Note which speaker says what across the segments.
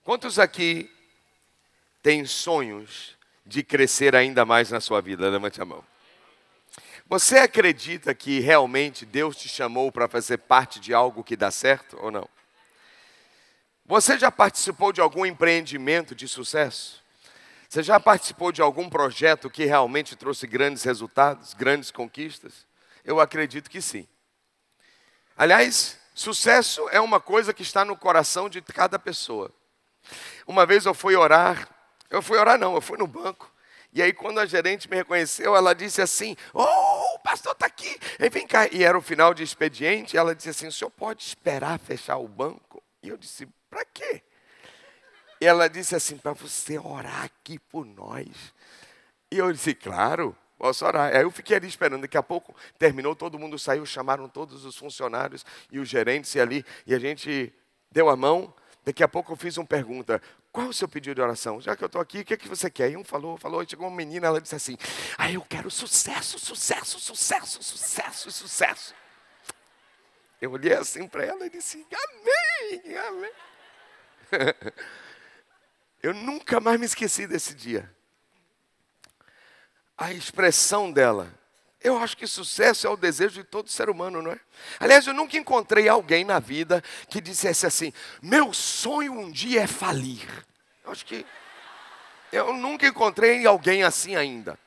Speaker 1: Quantos aqui têm sonhos de crescer ainda mais na sua vida? Levante a mão. Você acredita que realmente Deus te chamou para fazer parte de algo que dá certo ou não? Você já participou de algum empreendimento de sucesso? Você já participou de algum projeto que realmente trouxe grandes resultados, grandes conquistas? Eu acredito que sim. Aliás, sucesso é uma coisa que está no coração de cada pessoa. Uma vez eu fui no banco. E aí quando a gerente me reconheceu, ela disse assim: "Oh, o pastor está aqui, vem cá." E era o final de expediente, ela disse assim: "O senhor pode esperar fechar o banco?" E eu disse: "Para quê?" E ela disse assim: "Para você orar aqui por nós." E eu disse: "Claro, posso orar." Aí eu fiquei ali esperando, daqui a pouco terminou, todo mundo saiu, chamaram todos os funcionários e os gerentes ali, e a gente deu a mão. Daqui a pouco eu fiz uma pergunta: "Qual é o seu pedido de oração? Já que eu estou aqui, o que é que você quer?" E um falou, e chegou uma menina, ela disse assim: "Eu quero sucesso, sucesso, sucesso, sucesso, sucesso." Eu olhei assim para ela e disse: "Amém, amém." Eu nunca mais me esqueci desse dia. A expressão dela. Eu acho que sucesso é o desejo de todo ser humano, não é? Aliás, eu nunca encontrei alguém na vida que dissesse assim: "Meu sonho um dia é falir." Eu nunca encontrei alguém assim ainda.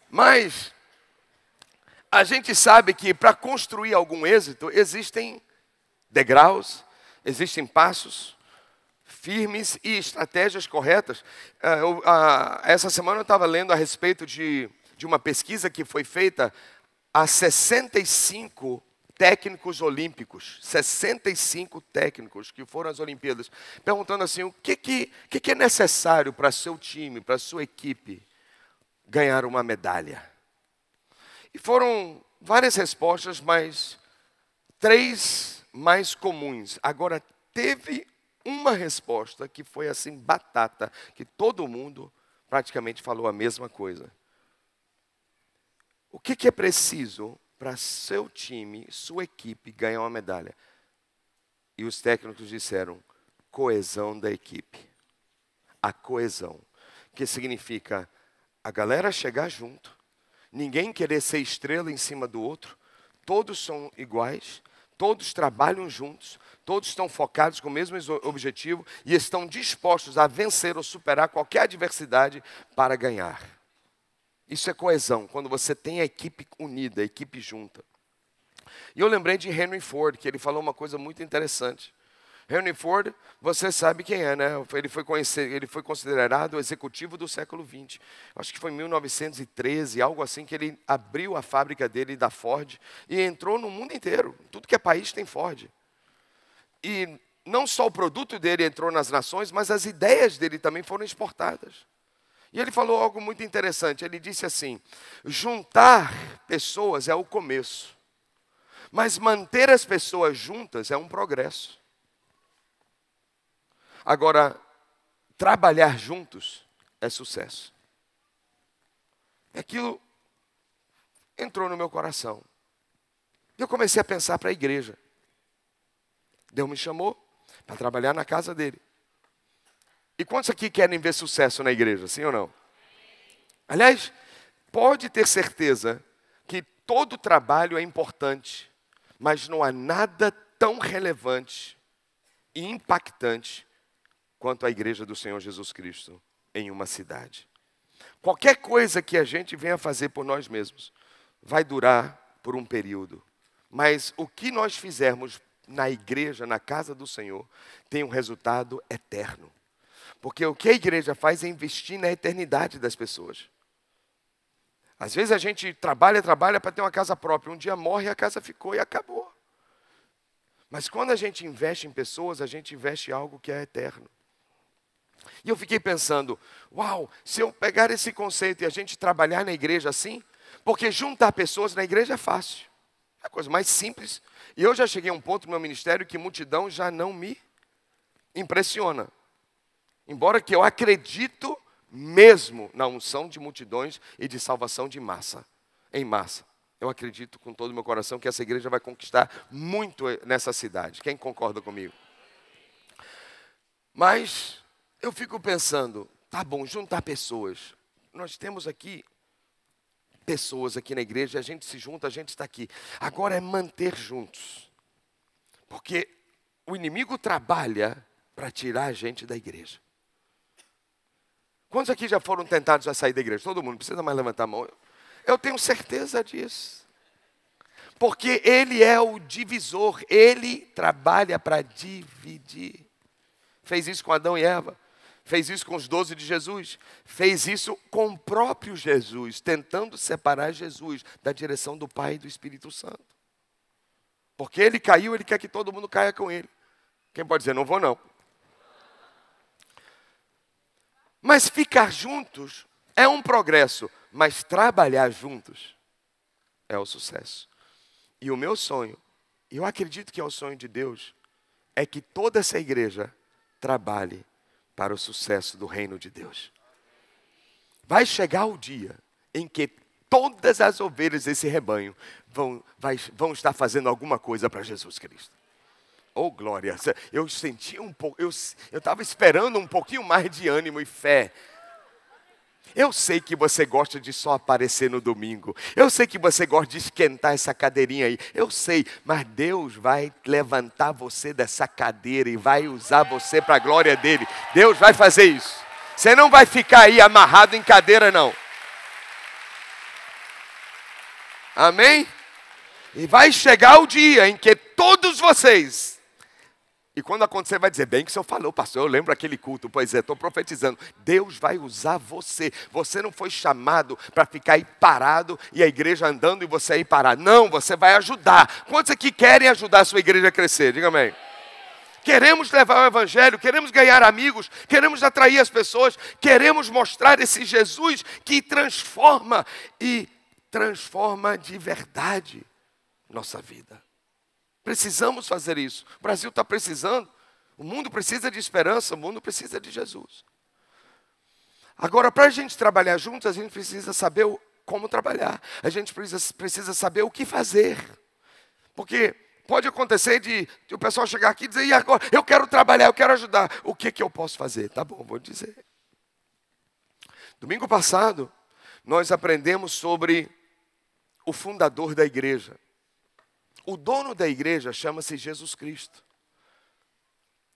Speaker 1: Mas a gente sabe que para construir algum êxito existem degraus, existem passos firmes e estratégias corretas. Essa semana eu estava lendo a respeito de uma pesquisa que foi feita a 65 técnicos olímpicos, 65 técnicos que foram às Olimpíadas, perguntando assim: o que é necessário para seu time, para sua equipe ganhar uma medalha? E foram várias respostas, mas 3 mais comuns. Agora, teve uma resposta que foi assim, batata, que todo mundo praticamente falou a mesma coisa. O que é preciso para seu time, sua equipe ganhar uma medalha? E os técnicos disseram: coesão da equipe. A coesão, que significa a galera chegar junto, ninguém querer ser estrela em cima do outro, todos são iguais, todos trabalham juntos, todos estão focados com o mesmo objetivo e estão dispostos a vencer ou superar qualquer adversidade para ganhar. Isso é coesão, quando você tem a equipe unida, a equipe junta. E eu lembrei de Henry Ford, que ele falou uma coisa muito interessante. Henry Ford, você sabe quem é, né? Ele foi considerado o executivo do século XX. Acho que foi em 1913, algo assim, que ele abriu a fábrica dele da Ford e entrou no mundo inteiro. Tudo que é país tem Ford. E não só o produto dele entrou nas nações, mas as ideias dele também foram exportadas. E ele falou algo muito interessante. Ele disse assim: juntar pessoas é o começo, mas manter as pessoas juntas é um progresso. Agora, trabalhar juntos é sucesso. Aquilo entrou no meu coração. E eu comecei a pensar para a igreja. Deus me chamou para trabalhar na casa dele. E quantos aqui querem ver sucesso na igreja, sim ou não? Aliás, pode ter certeza que todo trabalho é importante, mas não há nada tão relevante e impactante quanto a igreja do Senhor Jesus Cristo em uma cidade. Qualquer coisa que a gente venha fazer por nós mesmos vai durar por um período. Mas o que nós fizermos na igreja, na casa do Senhor, tem um resultado eterno. Porque o que a igreja faz é investir na eternidade das pessoas. Às vezes a gente trabalha para ter uma casa própria. Um dia morre e a casa ficou e acabou. Mas quando a gente investe em pessoas, a gente investe em algo que é eterno. E eu fiquei pensando: uau, se eu pegar esse conceito e a gente trabalhar na igreja assim, porque juntar pessoas na igreja é fácil. É a coisa mais simples. E eu já cheguei a um ponto no meu ministério que multidão já não me impressiona. Embora que eu acredito mesmo na unção de multidões e de salvação de massa, em massa. Eu acredito com todo o meu coração que essa igreja vai conquistar muito nessa cidade. Quem concorda comigo? Mas eu fico pensando, tá bom, juntar pessoas. Nós temos aqui pessoas aqui na igreja, a gente se junta, a gente está aqui. Agora é manter juntos. Porque o inimigo trabalha para tirar a gente da igreja. Quantos aqui já foram tentados a sair da igreja? Todo mundo, não precisa mais levantar a mão. Eu tenho certeza disso. Porque ele é o divisor, ele trabalha para dividir. Fez isso com Adão e Eva. Fez isso com os 12 de Jesus. Fez isso com o próprio Jesus, tentando separar Jesus da direção do Pai e do Espírito Santo. Porque ele caiu, ele quer que todo mundo caia com ele. Quem pode dizer, não vou não. Mas ficar juntos é um progresso, mas trabalhar juntos é o sucesso. E o meu sonho, e eu acredito que é o sonho de Deus, é que toda essa igreja trabalhe para o sucesso do reino de Deus. Vai chegar o dia em que todas as ovelhas desse rebanho vão estar fazendo alguma coisa para Jesus Cristo. Oh, glória! Eu senti um pouco, eu estava esperando um pouquinho mais de ânimo e fé. Eu sei que você gosta de só aparecer no domingo. Eu sei que você gosta de esquentar essa cadeirinha aí. Eu sei, mas Deus vai levantar você dessa cadeira e vai usar você para a glória dele. Deus vai fazer isso. Você não vai ficar aí amarrado em cadeira, não. Amém? E vai chegar o dia em que todos vocês... E quando acontecer, vai dizer, bem que o senhor falou, pastor, eu lembro aquele culto. Pois é, estou profetizando. Deus vai usar você. Você não foi chamado para ficar aí parado e a igreja andando e você aí parar. Não, você vai ajudar. Quantos aqui querem ajudar a sua igreja a crescer? Diga amém. Queremos levar o evangelho, queremos ganhar amigos, queremos atrair as pessoas, queremos mostrar esse Jesus que transforma e transforma de verdade nossa vida. Precisamos fazer isso. O Brasil está precisando. O mundo precisa de esperança. O mundo precisa de Jesus. Agora, para a gente trabalhar juntos, a gente precisa saber como trabalhar. A gente precisa saber o que fazer. Porque pode acontecer de o pessoal chegar aqui e dizer, e agora? Eu quero trabalhar, eu quero ajudar. O que eu posso fazer? Tá bom, vou dizer. Domingo passado, nós aprendemos sobre o fundador da igreja. O dono da igreja chama-se Jesus Cristo.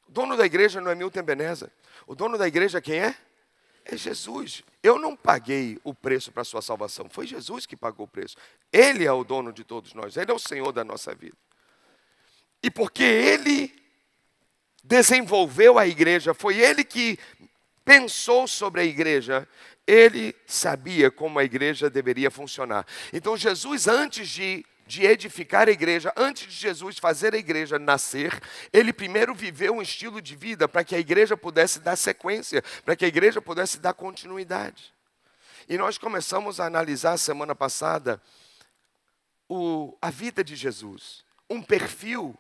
Speaker 1: O dono da igreja não é Milton Ebenezer. O dono da igreja quem é? É Jesus. Eu não paguei o preço para a sua salvação. Foi Jesus que pagou o preço. Ele é o dono de todos nós. Ele é o Senhor da nossa vida. E porque Ele desenvolveu a igreja, foi Ele que pensou sobre a igreja, Ele sabia como a igreja deveria funcionar. Então Jesus, antes de edificar a igreja, antes de Jesus fazer a igreja nascer, ele primeiro viveu um estilo de vida para que a igreja pudesse dar sequência, para que a igreja pudesse dar continuidade. E nós começamos a analisar semana passada a vida de Jesus, um perfil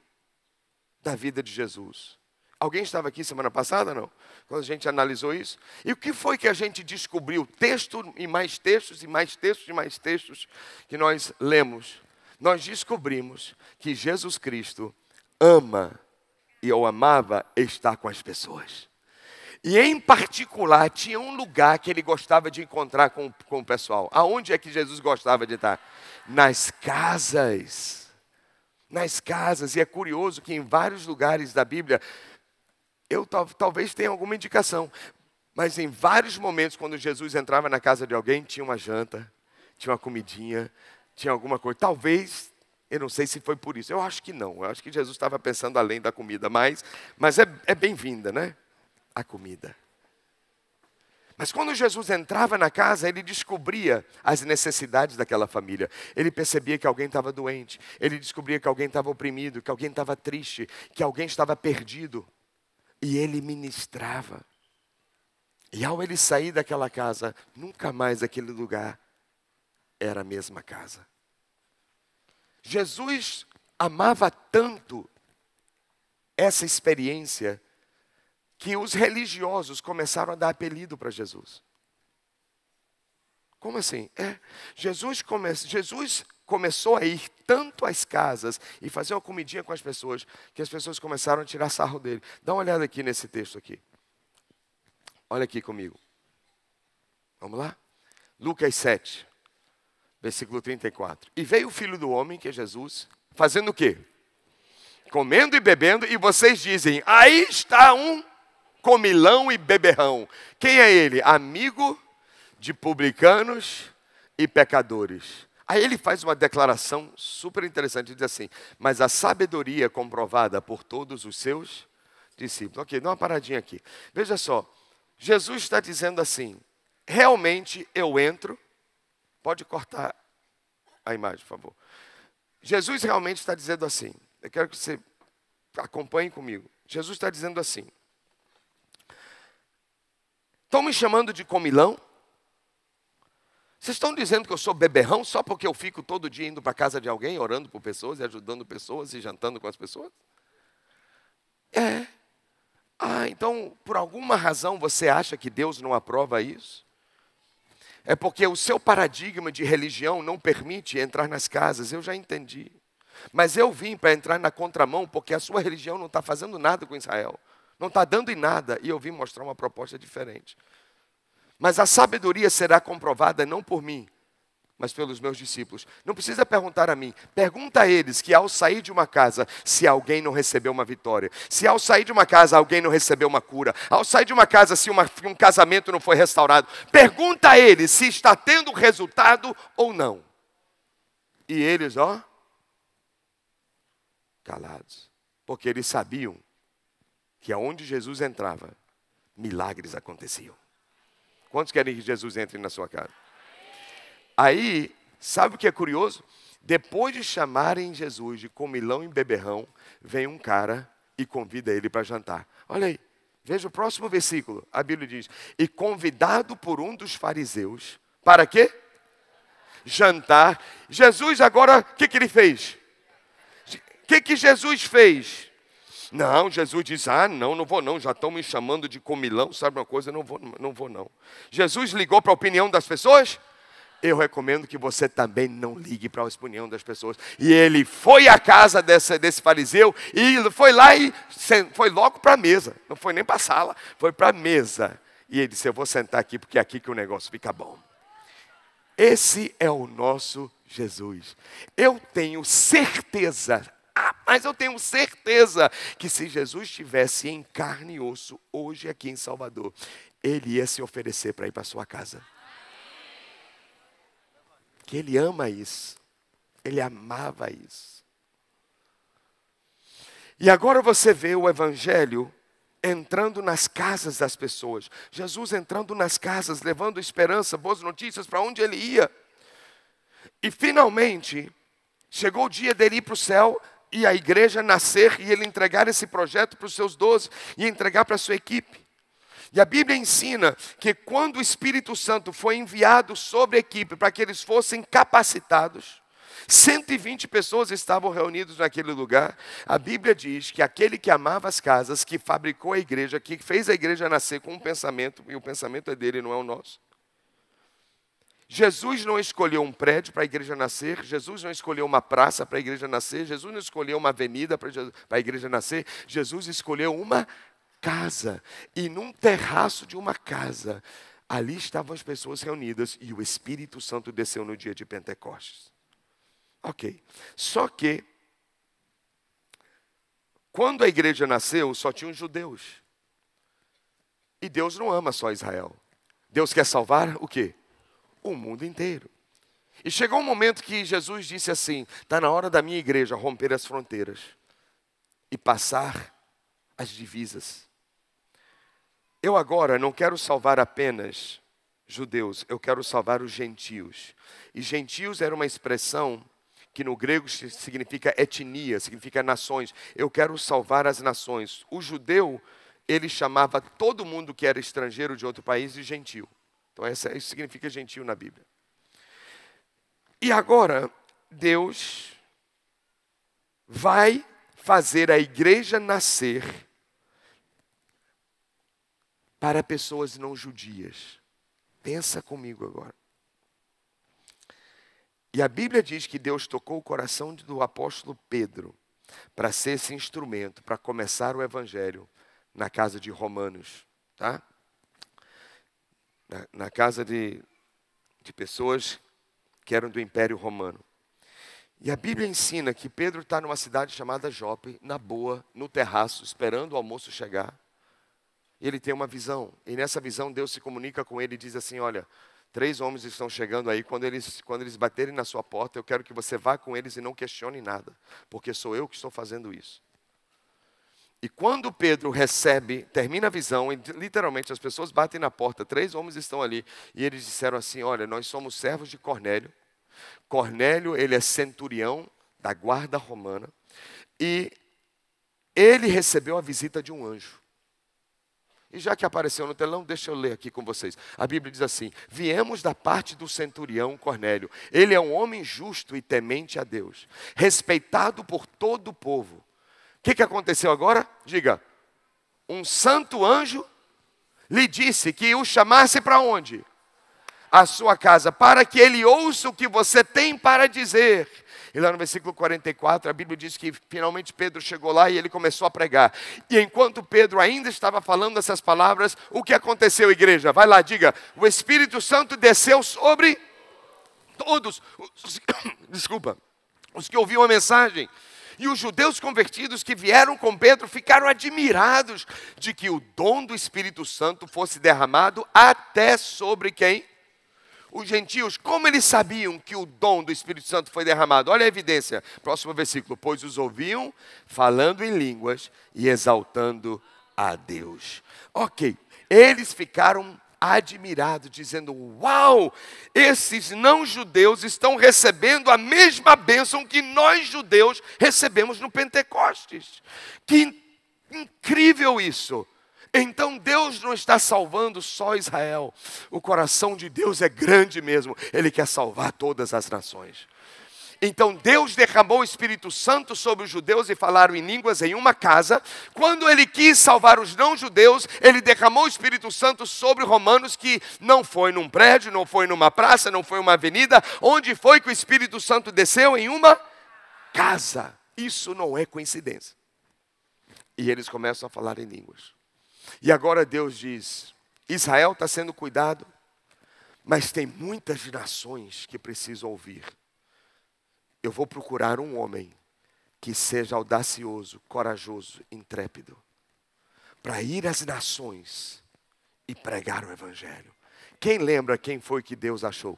Speaker 1: da vida de Jesus. Alguém estava aqui semana passada, não? Quando a gente analisou isso. E o que foi que a gente descobriu? Texto e mais textos e mais textos e mais textos que nós lemos. Nós descobrimos que Jesus Cristo ama e eu amava estar com as pessoas. E em particular, tinha um lugar que ele gostava de encontrar com o pessoal. Aonde é que Jesus gostava de estar? Nas casas. Nas casas. E é curioso que em vários lugares da Bíblia, talvez tenha alguma indicação, mas em vários momentos, quando Jesus entrava na casa de alguém, tinha uma janta, tinha uma comidinha, tinha alguma coisa. Talvez, eu não sei se foi por isso. Eu acho que não. Eu acho que Jesus estava pensando além da comida. Mas é bem-vinda, né? A comida. Mas quando Jesus entrava na casa, ele descobria as necessidades daquela família. Ele percebia que alguém estava doente. Ele descobria que alguém estava oprimido, que alguém estava triste, que alguém estava perdido. E ele ministrava. E ao ele sair daquela casa, nunca mais aquele lugar era a mesma casa. Jesus amava tanto essa experiência que os religiosos começaram a dar apelido para Jesus. Como assim? Jesus começou a ir tanto às casas e fazer uma comidinha com as pessoas, que as pessoas começaram a tirar sarro dele. Dá uma olhada aqui nesse texto aqui. Olha aqui comigo. Vamos lá? Lucas 7, versículo 34. E veio o Filho do Homem, que é Jesus, fazendo o quê? Comendo e bebendo, e vocês dizem, aí está um comilão e beberrão. Quem é ele? Amigo de publicanos e pecadores. Aí ele faz uma declaração super interessante, diz assim, mas a sabedoria é comprovada por todos os seus discípulos. Ok, dá uma paradinha aqui. Veja só, Jesus está dizendo assim, realmente eu entro, pode cortar a imagem, por favor. Jesus realmente está dizendo assim, eu quero que você acompanhe comigo. Jesus está dizendo assim, estão me chamando de comilão? Vocês estão dizendo que eu sou beberrão só porque eu fico todo dia indo para a casa de alguém, orando por pessoas e ajudando pessoas e jantando com as pessoas? É. Ah, então, por alguma razão você acha que Deus não aprova isso? É porque o seu paradigma de religião não permite entrar nas casas, eu já entendi. Mas eu vim para entrar na contramão porque a sua religião não está fazendo nada com Israel. Não está dando em nada e eu vim mostrar uma proposta diferente. Mas a sabedoria será comprovada não por mim, mas pelos meus discípulos. Não precisa perguntar a mim. Pergunta a eles que ao sair de uma casa, se alguém não recebeu uma vitória. Se ao sair de uma casa, alguém não recebeu uma cura. Ao sair de uma casa, se um casamento não foi restaurado. Pergunta a eles se está tendo resultado ou não. E eles, ó, calados. Porque eles sabiam que aonde Jesus entrava, milagres aconteciam. Quantos querem que Jesus entre na sua casa? Aí, sabe o que é curioso? Depois de chamarem Jesus de comilão e beberrão, vem um cara e convida ele para jantar. Olha aí, veja o próximo versículo. A Bíblia diz, e convidado por um dos fariseus, para quê? Jantar. Jesus agora, o que ele fez? O que Jesus fez? Não, Jesus disse, não vou não, já estão me chamando de comilão, sabe uma coisa, não vou não. Jesus ligou para a opinião das pessoas? Eu recomendo que você também não ligue para a opinião das pessoas. E ele foi à casa desse fariseu, e foi lá e foi logo para a mesa, não foi nem para a sala, foi para a mesa. E ele disse, eu vou sentar aqui, porque é aqui que o negócio fica bom. Esse é o nosso Jesus. Eu tenho certeza, mas eu tenho certeza que se Jesus estivesse em carne e osso, hoje aqui em Salvador, ele ia se oferecer para ir para a sua casa. Que ele ama isso. Ele amava isso. E agora você vê o evangelho entrando nas casas das pessoas. Jesus entrando nas casas, levando esperança, boas notícias para onde ele ia. E finalmente, chegou o dia dele ir para o céu e a igreja nascer e ele entregar esse projeto para os seus 12 e entregar para a sua equipe. E a Bíblia ensina que quando o Espírito Santo foi enviado sobre a equipe para que eles fossem capacitados, 120 pessoas estavam reunidas naquele lugar. A Bíblia diz que aquele que amava as casas, que fabricou a igreja, que fez a igreja nascer com um pensamento, e o pensamento é dele, não é o nosso. Jesus não escolheu um prédio para a igreja nascer, Jesus não escolheu uma praça para a igreja nascer, Jesus não escolheu uma avenida para a igreja nascer, Jesus escolheu uma casa. E num terraço de uma casa, ali estavam as pessoas reunidas e o Espírito Santo desceu no dia de Pentecostes. Ok, só que quando a igreja nasceu, só tinham judeus. E Deus não ama só Israel. Deus quer salvar o quê? O mundo inteiro. E chegou um momento que Jesus disse assim, está na hora da minha igreja romper as fronteiras e passar as divisas. Eu agora não quero salvar apenas judeus, eu quero salvar os gentios. E gentios era uma expressão que no grego significa etnia, significa nações. Eu quero salvar as nações. O judeu, ele chamava todo mundo que era estrangeiro de outro país de gentio. Então isso significa gentio na Bíblia. E agora, Deus vai fazer a igreja nascer para pessoas não judias. Pensa comigo agora. E a Bíblia diz que Deus tocou o coração do apóstolo Pedro para ser esse instrumento, para começar o evangelho na casa de Romanos, tá? na casa de pessoas que eram do Império Romano. E a Bíblia ensina que Pedro está numa cidade chamada Jope, na boa, no terraço, esperando o almoço chegar. E ele tem uma visão. E nessa visão Deus se comunica com ele e diz assim, olha, 3 homens estão chegando aí, quando eles baterem na sua porta, eu quero que você vá com eles e não questione nada, porque sou eu que estou fazendo isso. E quando Pedro termina a visão, e literalmente as pessoas batem na porta, 3 homens estão ali, e eles disseram assim, olha, nós somos servos de Cornélio. Cornélio, ele é centurião da guarda romana, e ele recebeu a visita de um anjo. E já que apareceu no telão, deixa eu ler aqui com vocês. A Bíblia diz assim, viemos da parte do centurião Cornélio. Ele é um homem justo e temente a Deus, respeitado por todo o povo. O que aconteceu agora? Diga, um santo anjo lhe disse que o chamasse para onde? A sua casa, para que ele ouça o que você tem para dizer. E lá no versículo 44, a Bíblia diz que finalmente Pedro chegou lá e ele começou a pregar. E enquanto Pedro ainda estava falando essas palavras, o que aconteceu, igreja? Vai lá, diga, o Espírito Santo desceu sobre todos, os que ouviam a mensagem. E os judeus convertidos que vieram com Pedro ficaram admirados de que o dom do Espírito Santo fosse derramado até sobre quem? Os gentios. Como eles sabiam que o dom do Espírito Santo foi derramado? Olha a evidência. Próximo versículo. Pois os ouviam falando em línguas e exaltando a Deus. Ok. Eles ficaram admirados, dizendo, uau, esses não-judeus estão recebendo a mesma bênção que nós judeus recebemos no Pentecostes. Que incrível isso! Então Deus não está salvando só Israel. O coração de Deus é grande mesmo. Ele quer salvar todas as nações. Então Deus derramou o Espírito Santo sobre os judeus e falaram em línguas em uma casa. Quando ele quis salvar os não-judeus, ele derramou o Espírito Santo sobre romanos, que não foi num prédio, não foi numa praça, não foi uma avenida. Onde foi que o Espírito Santo desceu? Em uma casa. Isso não é coincidência. E eles começam a falar em línguas. E agora Deus diz, Israel está sendo cuidado, mas tem muitas nações que precisam ouvir. Eu vou procurar um homem que seja audacioso, corajoso, intrépido, para ir às nações e pregar o Evangelho. Quem lembra quem foi que Deus achou?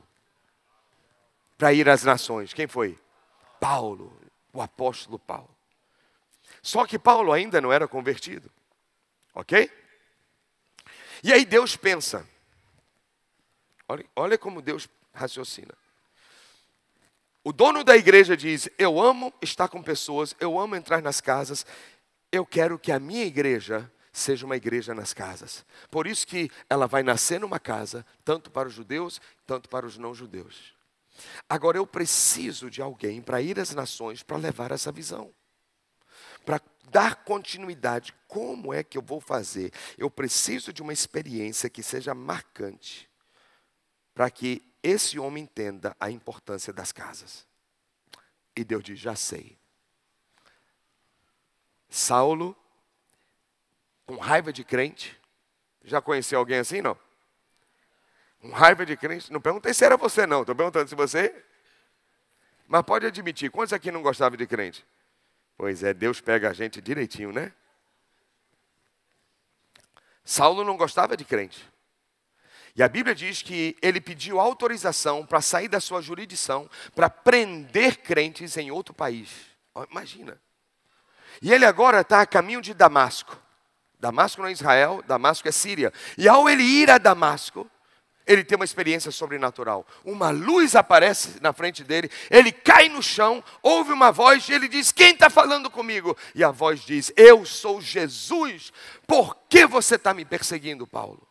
Speaker 1: Para ir às nações, quem foi? Paulo, o apóstolo Paulo. Só que Paulo ainda não era convertido, ok? E aí Deus pensa, olha como Deus raciocina. O dono da igreja diz, eu amo estar com pessoas, eu amo entrar nas casas, eu quero que a minha igreja seja uma igreja nas casas. Por isso que ela vai nascer numa casa, tanto para os judeus, tanto para os não-judeus. Agora eu preciso de alguém para ir às nações, para levar essa visão. Para dar continuidade, como é que eu vou fazer? Eu preciso de uma experiência que seja marcante, para que esse homem entenda a importância das casas. E Deus diz, já sei. Saulo, com raiva de crente, já conheceu alguém assim, não? Com raiva de crente, não perguntei se era você não, estou perguntando se você... Mas pode admitir, quantos aqui não gostavam de crente? Pois é, Deus pega a gente direitinho, né? Saulo não gostava de crente. E a Bíblia diz que ele pediu autorização para sair da sua jurisdição, para prender crentes em outro país. Imagina. E ele agora está a caminho de Damasco. Damasco não é Israel, Damasco é Síria. E ao ele ir a Damasco, ele tem uma experiência sobrenatural. Uma luz aparece na frente dele, ele cai no chão, ouve uma voz e ele diz, quem está falando comigo? E a voz diz, eu sou Jesus, por que você está me perseguindo, Paulo?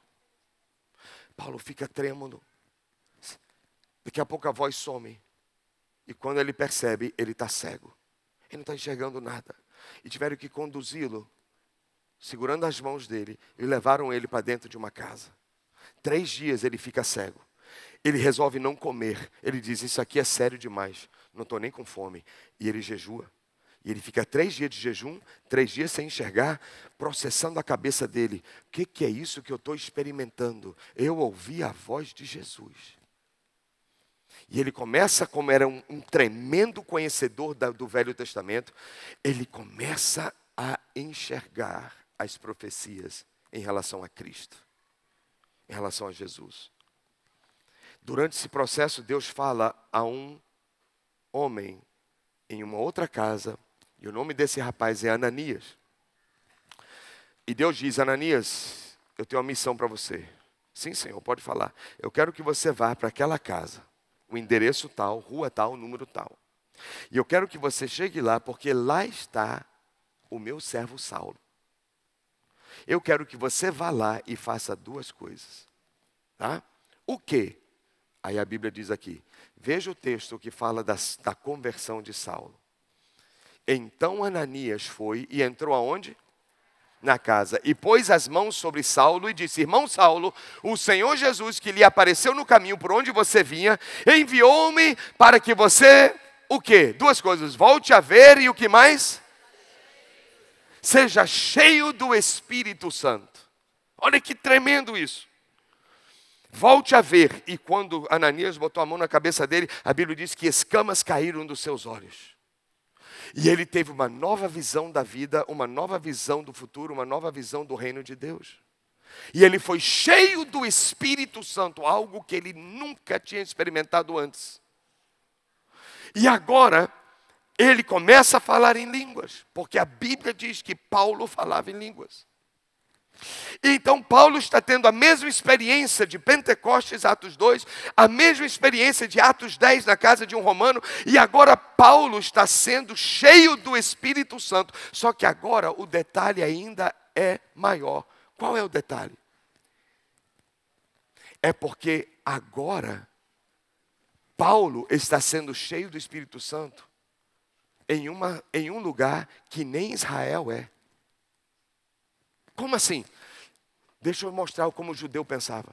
Speaker 1: Paulo fica trêmulo. Daqui a pouco a voz some. E quando ele percebe, ele está cego. Ele não está enxergando nada. E tiveram que conduzi-lo, segurando as mãos dele, e levaram ele para dentro de uma casa. 3 dias ele fica cego. Ele resolve não comer. Ele diz, isso aqui é sério demais. Não estou nem com fome. E ele jejua. E ele fica 3 dias de jejum, 3 dias sem enxergar, processando a cabeça dele. O que é isso que eu estou experimentando? Eu ouvi a voz de Jesus. E ele começa, como era um tremendo conhecedor do Velho Testamento, ele começa a enxergar as profecias em relação a Cristo, em relação a Jesus. Durante esse processo, Deus fala a um homem em uma outra casa, e o nome desse rapaz é Ananias. E Deus diz: Ananias, eu tenho uma missão para você. Sim, Senhor, pode falar. Eu quero que você vá para aquela casa, o endereço tal, rua tal, número tal. E eu quero que você chegue lá, porque lá está o meu servo Saulo. Eu quero que você vá lá e faça 2 coisas. Tá? O quê? Aí a Bíblia diz aqui, veja o texto que fala da conversão de Saulo. Então Ananias foi e entrou aonde? Na casa. E pôs as mãos sobre Saulo e disse: irmão Saulo, o Senhor Jesus que lhe apareceu no caminho por onde você vinha, enviou-me para que você, o quê? 2 coisas, volte a ver e o que mais? Seja cheio do Espírito Santo. Olha que tremendo isso. Volte a ver. E quando Ananias botou a mão na cabeça dele, a Bíblia diz que escamas caíram dos seus olhos. E ele teve uma nova visão da vida, uma nova visão do futuro, uma nova visão do reino de Deus. E ele foi cheio do Espírito Santo, algo que ele nunca tinha experimentado antes. E agora, ele começa a falar em línguas, porque a Bíblia diz que Paulo falava em línguas. Então Paulo está tendo a mesma experiência de Pentecostes, Atos 2, a mesma experiência de Atos 10 na casa de um romano, e agora Paulo está sendo cheio do Espírito Santo, só que agora o detalhe ainda é maior. Qual é o detalhe? É porque agora Paulo está sendo cheio do Espírito Santo em um lugar que nem Israel é. Como assim? Deixa eu mostrar como o judeu pensava.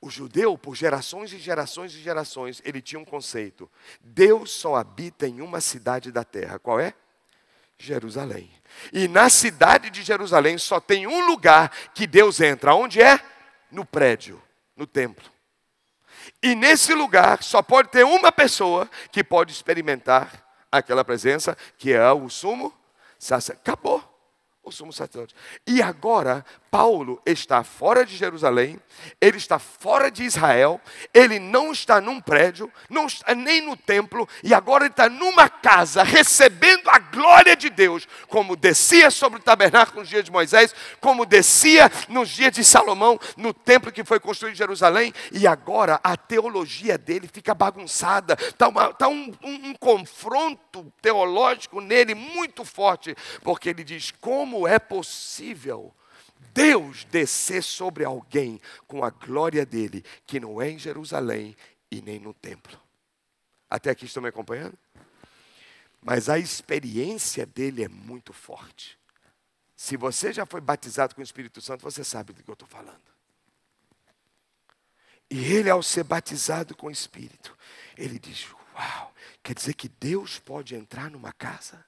Speaker 1: O judeu, por gerações e gerações e gerações, ele tinha um conceito. Deus só habita em uma cidade da terra. Qual é? Jerusalém. E na cidade de Jerusalém só tem um lugar que Deus entra. Onde é? No prédio, no templo. E nesse lugar só pode ter uma pessoa que pode experimentar aquela presença, que é o sumo sacerdote. Acabou. O sumo sacerdote. E agora, Paulo está fora de Jerusalém, ele está fora de Israel, ele não está num prédio, não está nem no templo, e agora ele está numa casa, recebendo a glória de Deus, como descia sobre o tabernáculo nos dias de Moisés, como descia nos dias de Salomão, no templo que foi construído em Jerusalém, e agora a teologia dele fica bagunçada, está um confronto teológico nele muito forte, porque ele diz: como é possível Deus descer sobre alguém com a glória dele, que não é em Jerusalém e nem no templo? Até aqui estão me acompanhando? Mas a experiência dele é muito forte. Se você já foi batizado com o Espírito Santo, você sabe do que eu estou falando. E ele, ao ser batizado com o Espírito, ele diz: uau, quer dizer que Deus pode entrar numa casa?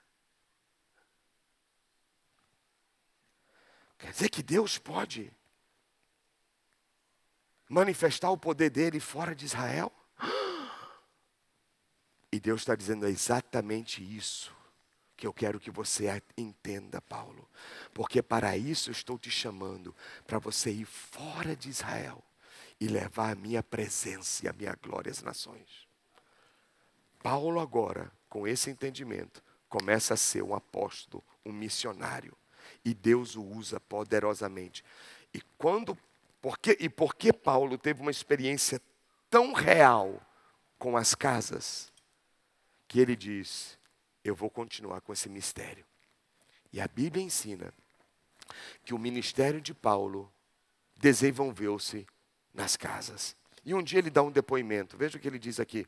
Speaker 1: Quer dizer que Deus pode manifestar o poder dele fora de Israel? E Deus está dizendo: é exatamente isso que eu quero que você entenda, Paulo. Porque para isso eu estou te chamando, para você ir fora de Israel e levar a minha presença e a minha glória às nações. Paulo agora, com esse entendimento, começa a ser um apóstolo, um missionário. E Deus o usa poderosamente. E por que Paulo teve uma experiência tão real com as casas, que ele diz: eu vou continuar com esse mistério. E a Bíblia ensina que o ministério de Paulo desenvolveu-se nas casas. E um dia ele dá um depoimento. Veja o que ele diz aqui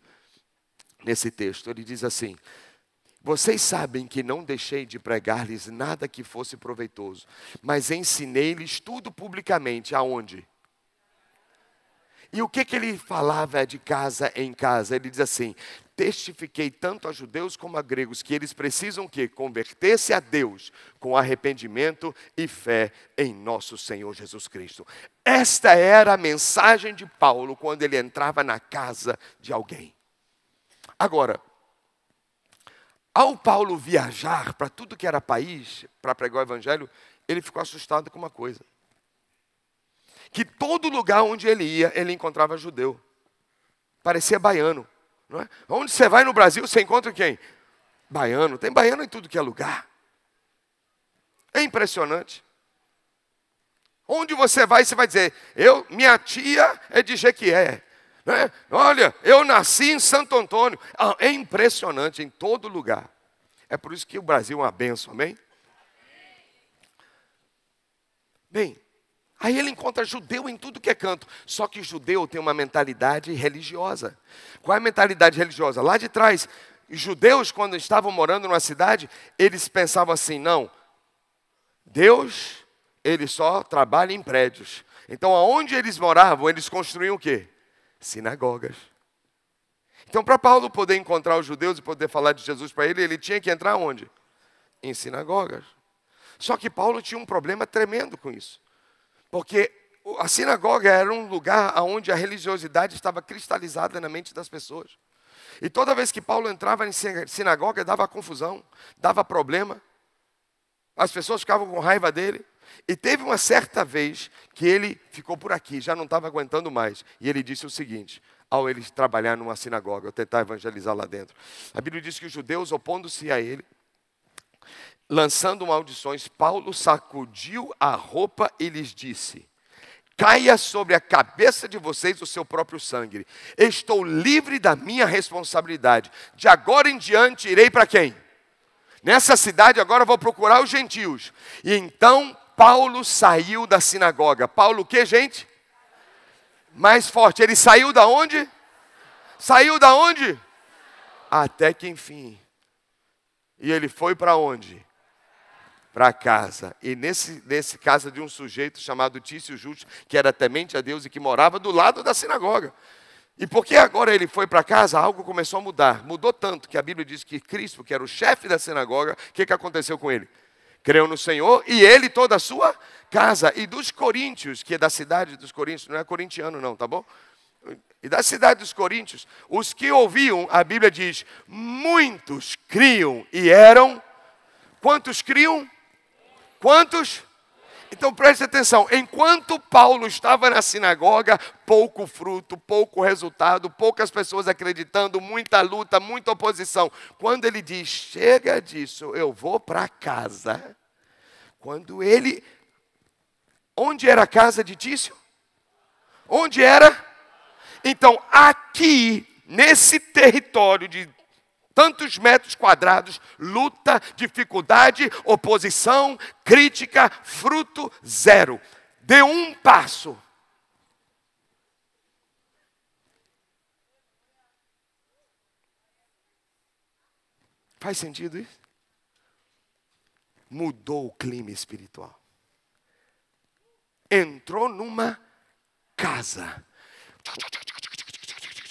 Speaker 1: nesse texto. Ele diz assim: vocês sabem que não deixei de pregar-lhes nada que fosse proveitoso, mas ensinei-lhes tudo publicamente. Aonde? E o que ele falava de casa em casa? Ele diz assim: testifiquei tanto a judeus como a gregos que eles precisam que converter-se a Deus com arrependimento e fé em nosso Senhor Jesus Cristo. Esta era a mensagem de Paulo quando ele entrava na casa de alguém. Agora, ao Paulo viajar para tudo que era país, para pregar o evangelho, ele ficou assustado com uma coisa. Que todo lugar onde ele ia, ele encontrava judeu. Parecia baiano. Não é? Onde você vai no Brasil, você encontra quem? Baiano. Tem baiano em tudo que é lugar. É impressionante. Onde você vai dizer, minha tia é de Jequié. Né? Olha, eu nasci em Santo Antônio. É impressionante em todo lugar. É por isso que o Brasil é uma bênção, amém? Bem, aí ele encontra judeu em tudo que é canto. Só que judeu tem uma mentalidade religiosa. Qual é a mentalidade religiosa? Lá de trás, os judeus, quando estavam morando numa cidade, eles pensavam assim, não, Deus, ele só trabalha em prédios. Então, aonde eles moravam, eles construíam o quê? Sinagogas. Então, para Paulo poder encontrar os judeus e poder falar de Jesus para ele tinha que entrar onde? Em sinagogas. Só que Paulo tinha um problema tremendo com isso. Porque a sinagoga era um lugar onde a religiosidade estava cristalizada na mente das pessoas. E toda vez que Paulo entrava em sinagoga, dava confusão, dava problema. As pessoas ficavam com raiva dele. E teve uma certa vez que ele ficou por aqui, já não estava aguentando mais. E ele disse o seguinte, ao ele trabalhar numa sinagoga, eu tentar evangelizar lá dentro. A Bíblia diz que os judeus, opondo-se a ele, lançando maldições, Paulo sacudiu a roupa e lhes disse, caia sobre a cabeça de vocês o seu próprio sangue. Estou livre da minha responsabilidade. De agora em diante irei para quem? Nessa cidade agora vou procurar os gentios. E então Paulo saiu da sinagoga. Paulo o que, gente? Mais forte. Ele saiu da onde? Saiu da onde? Até que enfim. E ele foi para onde? Para casa. E nesse casa de um sujeito chamado Tício Justo, que era temente a Deus e que morava do lado da sinagoga. E porque agora ele foi para casa, algo começou a mudar. Mudou tanto que a Bíblia diz que Cristo, que era o chefe da sinagoga, o que aconteceu com ele? Creu no Senhor e ele toda a sua casa. E dos coríntios, que é da cidade dos coríntios, não é corintiano não, tá bom? E da cidade dos coríntios, os que ouviam, a Bíblia diz, muitos criam e eram... Quantos criam? Quantos? Então preste atenção, enquanto Paulo estava na sinagoga, pouco fruto, pouco resultado, poucas pessoas acreditando, muita luta, muita oposição. Quando ele diz, chega disso, eu vou para casa. Quando ele... Onde era a casa de Tício? Onde era? Então aqui, nesse território de tantos metros quadrados, luta, dificuldade, oposição, crítica, fruto zero. Deu um passo. Faz sentido isso? Mudou o clima espiritual. Entrou numa casa.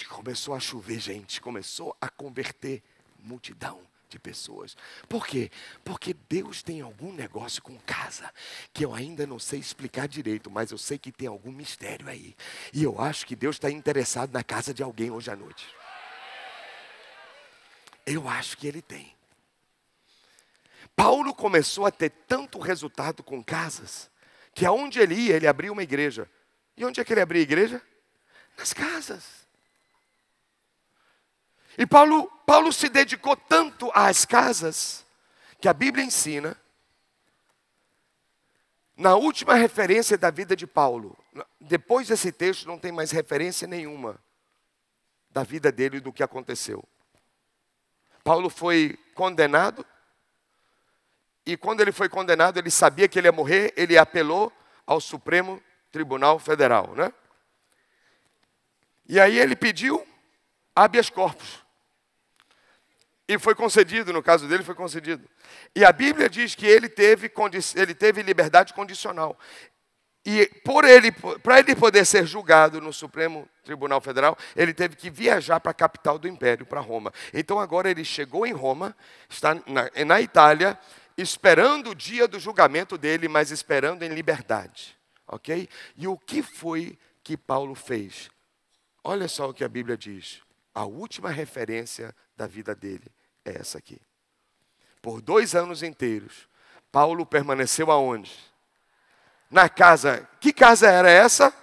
Speaker 1: Começou a chover gente, começou a converter multidão de pessoas. Por quê? Porque Deus tem algum negócio com casa, que eu ainda não sei explicar direito, mas eu sei que tem algum mistério aí. E eu acho que Deus está interessado na casa de alguém hoje à noite. Eu acho que Ele tem. Paulo começou a ter tanto resultado com casas, que aonde ele ia, ele abria uma igreja. E onde é que ele abria a igreja? Nas casas. E Paulo se dedicou tanto às casas, que a Bíblia ensina, na última referência da vida de Paulo, depois desse texto não tem mais referência nenhuma da vida dele e do que aconteceu. Paulo foi condenado, e quando ele foi condenado, ele sabia que ele ia morrer, ele apelou ao Supremo Tribunal Federal, né? E aí ele pediu habeas corpus. E foi concedido, no caso dele foi concedido. E a Bíblia diz que ele teve liberdade condicional. E para ele poder ser julgado no Supremo Tribunal Federal, ele teve que viajar para a capital do Império, para Roma. Então agora ele chegou em Roma, está na Itália, esperando o dia do julgamento dele, mas esperando em liberdade. Ok? E o que foi que Paulo fez? Olha só o que a Bíblia diz. A última referência da vida dele é essa aqui. Por 2 anos inteiros, Paulo permaneceu aonde? Na casa. Que casa era essa?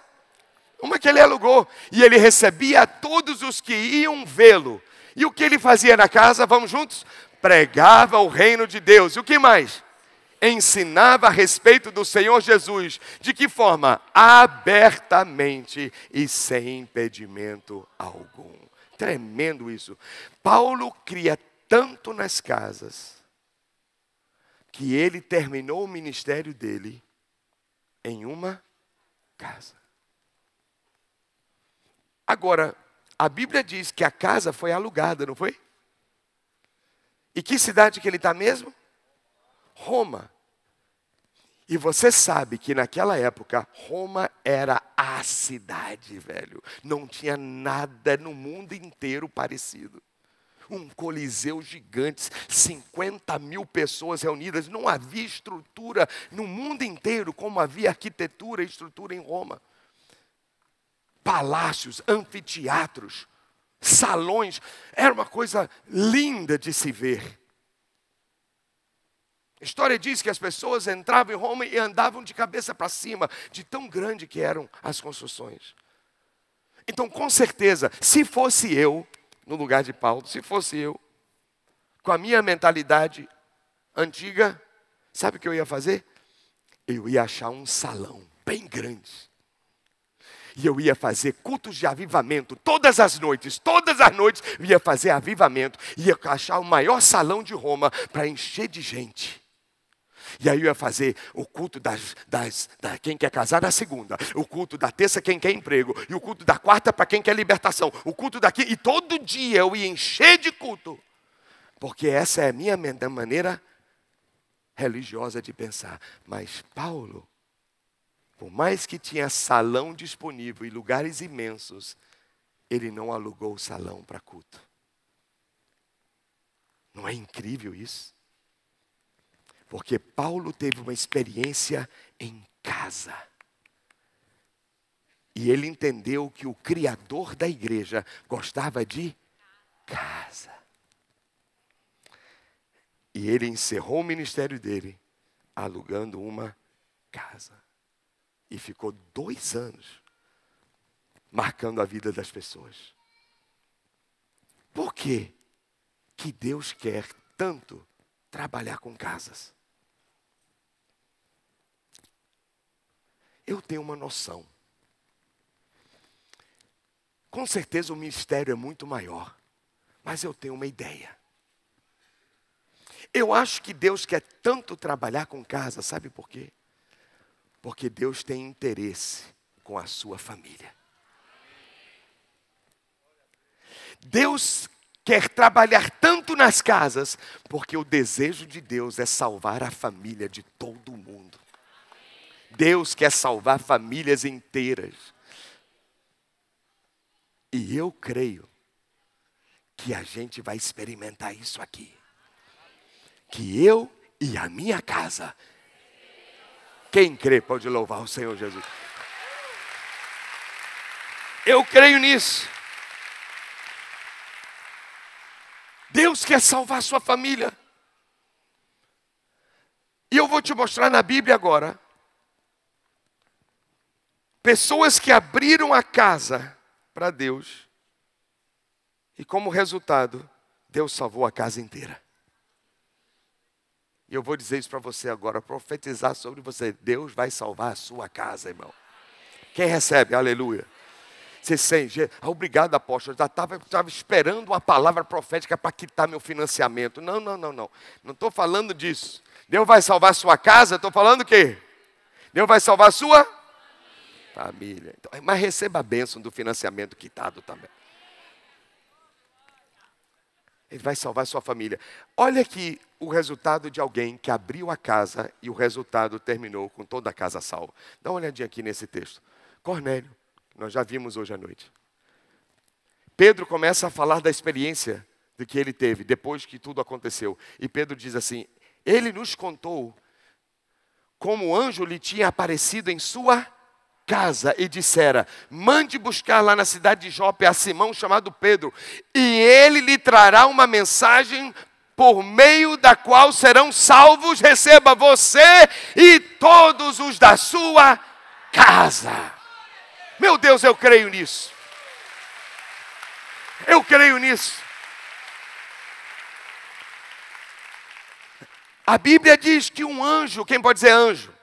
Speaker 1: Uma que ele alugou. E ele recebia todos os que iam vê-lo. E o que ele fazia na casa? Vamos juntos? Pregava o reino de Deus. E o que mais? Ensinava a respeito do Senhor Jesus. De que forma? Abertamente e sem impedimento algum. Tremendo isso. Paulo cria tanto nas casas que ele terminou o ministério dele em uma casa. Agora, a Bíblia diz que a casa foi alugada, não foi? E que cidade que ele está mesmo? Roma. E você sabe que naquela época, Roma era a cidade, velho. Não tinha nada no mundo inteiro parecido. Um coliseu gigante, 50.000 pessoas reunidas. Não havia estrutura no mundo inteiro como havia arquitetura e estrutura em Roma. Palácios, anfiteatros, salões. Era uma coisa linda de se ver. A história diz que as pessoas entravam em Roma e andavam de cabeça para cima, de tão grande que eram as construções. Então, com certeza, se fosse eu, no lugar de Paulo, se fosse eu, com a minha mentalidade antiga, sabe o que eu ia fazer? Eu ia achar um salão bem grande. E eu ia fazer cultos de avivamento todas as noites eu ia fazer avivamento. Ia achar o maior salão de Roma para encher de gente. E aí eu ia fazer o culto da quem quer casar na segunda, o culto da terça quem quer emprego, e o culto da quarta para quem quer libertação, o culto daqui, e todo dia eu ia encher de culto. Porque essa é a minha maneira religiosa de pensar. Mas Paulo, por mais que tinha salão disponível e lugares imensos, ele não alugou o salão para culto. Não é incrível isso? Porque Paulo teve uma experiência em casa. E ele entendeu que o criador da igreja gostava de casa. E ele encerrou o ministério dele alugando uma casa. E ficou 2 anos marcando a vida das pessoas. Por que que Deus quer tanto trabalhar com casas? Eu tenho uma noção. Com certeza o ministério é muito maior, mas eu tenho uma ideia. Eu acho que Deus quer tanto trabalhar com casa, sabe por quê? Porque Deus tem interesse com a sua família. Deus quer trabalhar tanto nas casas, porque o desejo de Deus é salvar a família de todo mundo. Deus quer salvar famílias inteiras. E eu creio que a gente vai experimentar isso aqui. Que eu e a minha casa. Quem crê pode louvar o Senhor Jesus. Eu creio nisso. Deus quer salvar a sua família. E eu vou te mostrar na Bíblia agora. Pessoas que abriram a casa para Deus. E como resultado, Deus salvou a casa inteira. E eu vou dizer isso para você agora, profetizar sobre você. Deus vai salvar a sua casa, irmão. Quem recebe? Aleluia. Você sente, obrigado, apóstolo. Já estava esperando uma palavra profética para quitar meu financiamento. Não. Não estou falando disso. Deus vai salvar a sua casa, estou falando o quê? Deus vai salvar a sua família. Então, mas receba a bênção do financiamento quitado também. Ele vai salvar sua família. Olha aqui o resultado de alguém que abriu a casa e o resultado terminou com toda a casa salva. Dá uma olhadinha aqui nesse texto. Cornélio, nós já vimos hoje à noite. Pedro começa a falar da experiência do que ele teve depois que tudo aconteceu. E Pedro diz assim, ele nos contou como o anjo lhe tinha aparecido em sua casa e dissera, mande buscar lá na cidade de Jope a Simão chamado Pedro, e ele lhe trará uma mensagem por meio da qual serão salvos, receba você e todos os da sua casa. Meu Deus, eu creio nisso. Eu creio nisso. A Bíblia diz que um anjo, quem pode dizer anjo?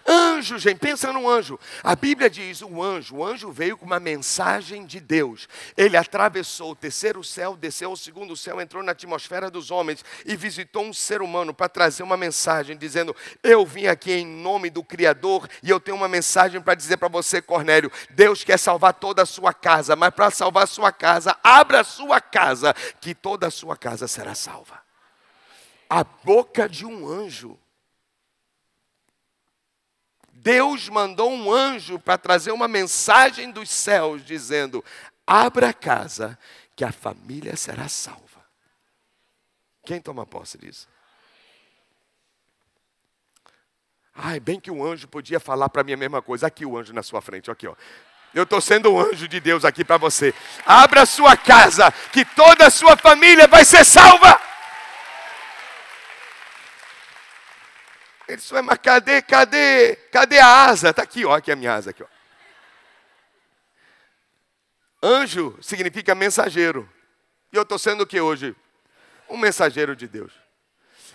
Speaker 1: Anjo, gente, pensa num anjo. A Bíblia diz, o anjo veio com uma mensagem de Deus. Ele atravessou o terceiro céu, desceu ao segundo céu, entrou na atmosfera dos homens e visitou um ser humano para trazer uma mensagem, dizendo, eu vim aqui em nome do Criador e eu tenho uma mensagem para dizer para você, Cornélio, Deus quer salvar toda a sua casa, mas para salvar a sua casa, abra a sua casa, que toda a sua casa será salva. A boca de um anjo. Deus mandou um anjo para trazer uma mensagem dos céus, dizendo, abra a casa, que a família será salva. Quem toma posse disso? Ai, bem que um anjo podia falar para mim a mesma coisa. Aqui o anjo na sua frente, aqui ó. Eu estou sendo um anjo de Deus aqui para você. Abra a sua casa, que toda a sua família vai ser salva. Ele disse, mas cadê a asa? Está aqui, ó, aqui a minha asa. Aqui, ó. Anjo significa mensageiro. E eu estou sendo o que hoje? Um mensageiro de Deus.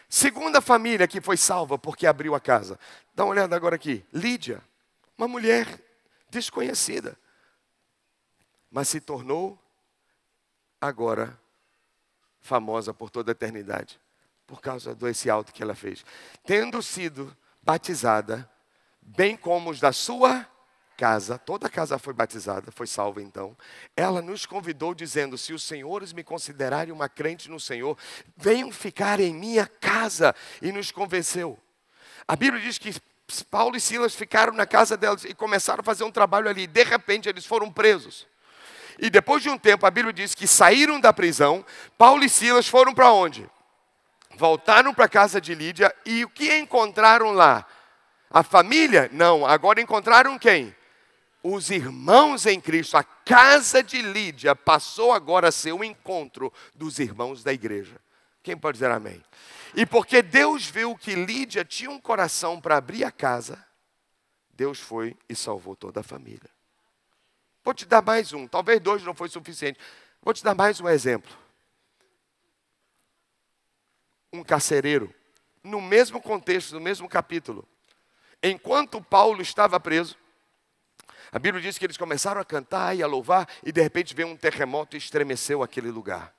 Speaker 1: Segunda família que foi salva porque abriu a casa. Dá uma olhada agora aqui. Lídia, uma mulher desconhecida. Mas se tornou agora famosa por toda a eternidade. Por causa desse alto que ela fez. Tendo sido batizada, bem como os da sua casa, toda a casa foi batizada, foi salva então. Ela nos convidou dizendo, se os senhores me considerarem uma crente no Senhor, venham ficar em minha casa. E nos convenceu. A Bíblia diz que Paulo e Silas ficaram na casa delas e começaram a fazer um trabalho ali. De repente eles foram presos. E depois de um tempo, a Bíblia diz que saíram da prisão. Paulo e Silas foram para onde? Voltaram para a casa de Lídia e o que encontraram lá? A família? Não, agora encontraram quem? Os irmãos em Cristo. A casa de Lídia passou agora a ser o encontro dos irmãos da igreja. Quem pode dizer amém? E porque Deus viu que Lídia tinha um coração para abrir a casa, Deus foi e salvou toda a família. Vou te dar mais um, talvez dois não foi suficiente. Vou te dar mais um exemplo. Um carcereiro, no mesmo contexto, no mesmo capítulo. Enquanto Paulo estava preso, a Bíblia diz que eles começaram a cantar e a louvar, e de repente veio um terremoto e estremeceu aquele lugar.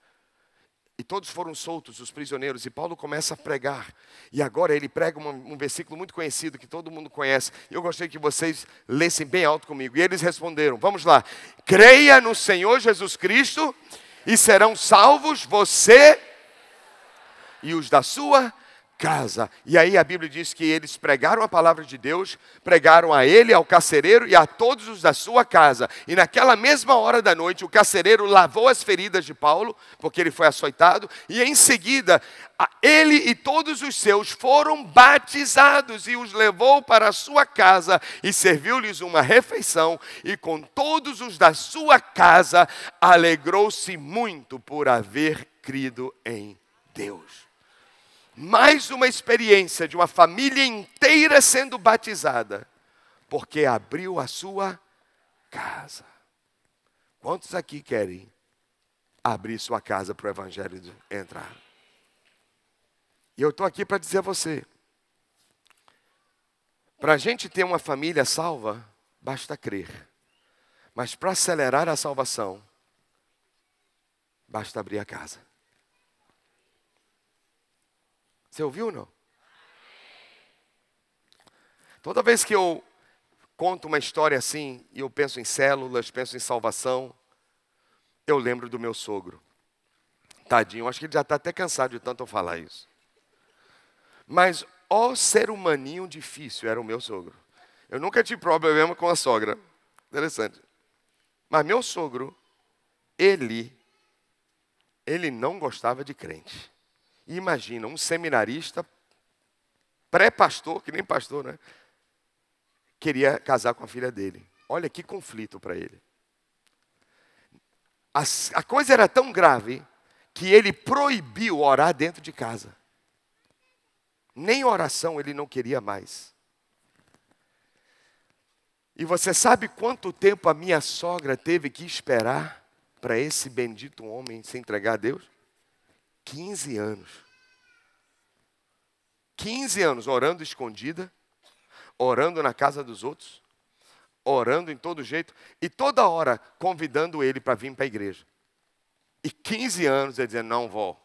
Speaker 1: E todos foram soltos, os prisioneiros, e Paulo começa a pregar. E agora ele prega um versículo muito conhecido, que todo mundo conhece. E eu gostaria que vocês lessem bem alto comigo. E eles responderam, vamos lá. Creia no Senhor Jesus Cristo, e serão salvos você e os da sua casa. E aí a Bíblia diz que eles pregaram a palavra de Deus, pregaram a ele, ao carcereiro e a todos os da sua casa. E naquela mesma hora da noite, o carcereiro lavou as feridas de Paulo, porque ele foi açoitado, e em seguida, ele e todos os seus foram batizados e os levou para a sua casa e serviu-lhes uma refeição, e com todos os da sua casa alegrou-se muito por haver crido em Deus. Mais uma experiência de uma família inteira sendo batizada, porque abriu a sua casa. Quantos aqui querem abrir sua casa para o Evangelho entrar? E eu estou aqui para dizer a você, para a gente ter uma família salva, basta crer. Mas para acelerar a salvação, basta abrir a casa. Você ouviu ou não? Toda vez que eu conto uma história assim, e eu penso em células, penso em salvação, eu lembro do meu sogro. Tadinho, acho que ele já está até cansado de tanto eu falar isso. Mas, ó ser humaninho difícil era o meu sogro. Eu nunca tive problema com a sogra. Interessante. Mas meu sogro, ele não gostava de crente. E imagina, um seminarista, pré-pastor, que nem pastor, né? Queria casar com a filha dele. Olha que conflito para ele. A coisa era tão grave que ele proibiu orar dentro de casa. Nem oração ele não queria mais. E você sabe quanto tempo a minha sogra teve que esperar para esse bendito homem se entregar a Deus? 15 anos. 15 anos orando escondida, orando na casa dos outros, orando em todo jeito, e toda hora convidando ele para vir para a igreja. E 15 anos ele dizendo, não vou,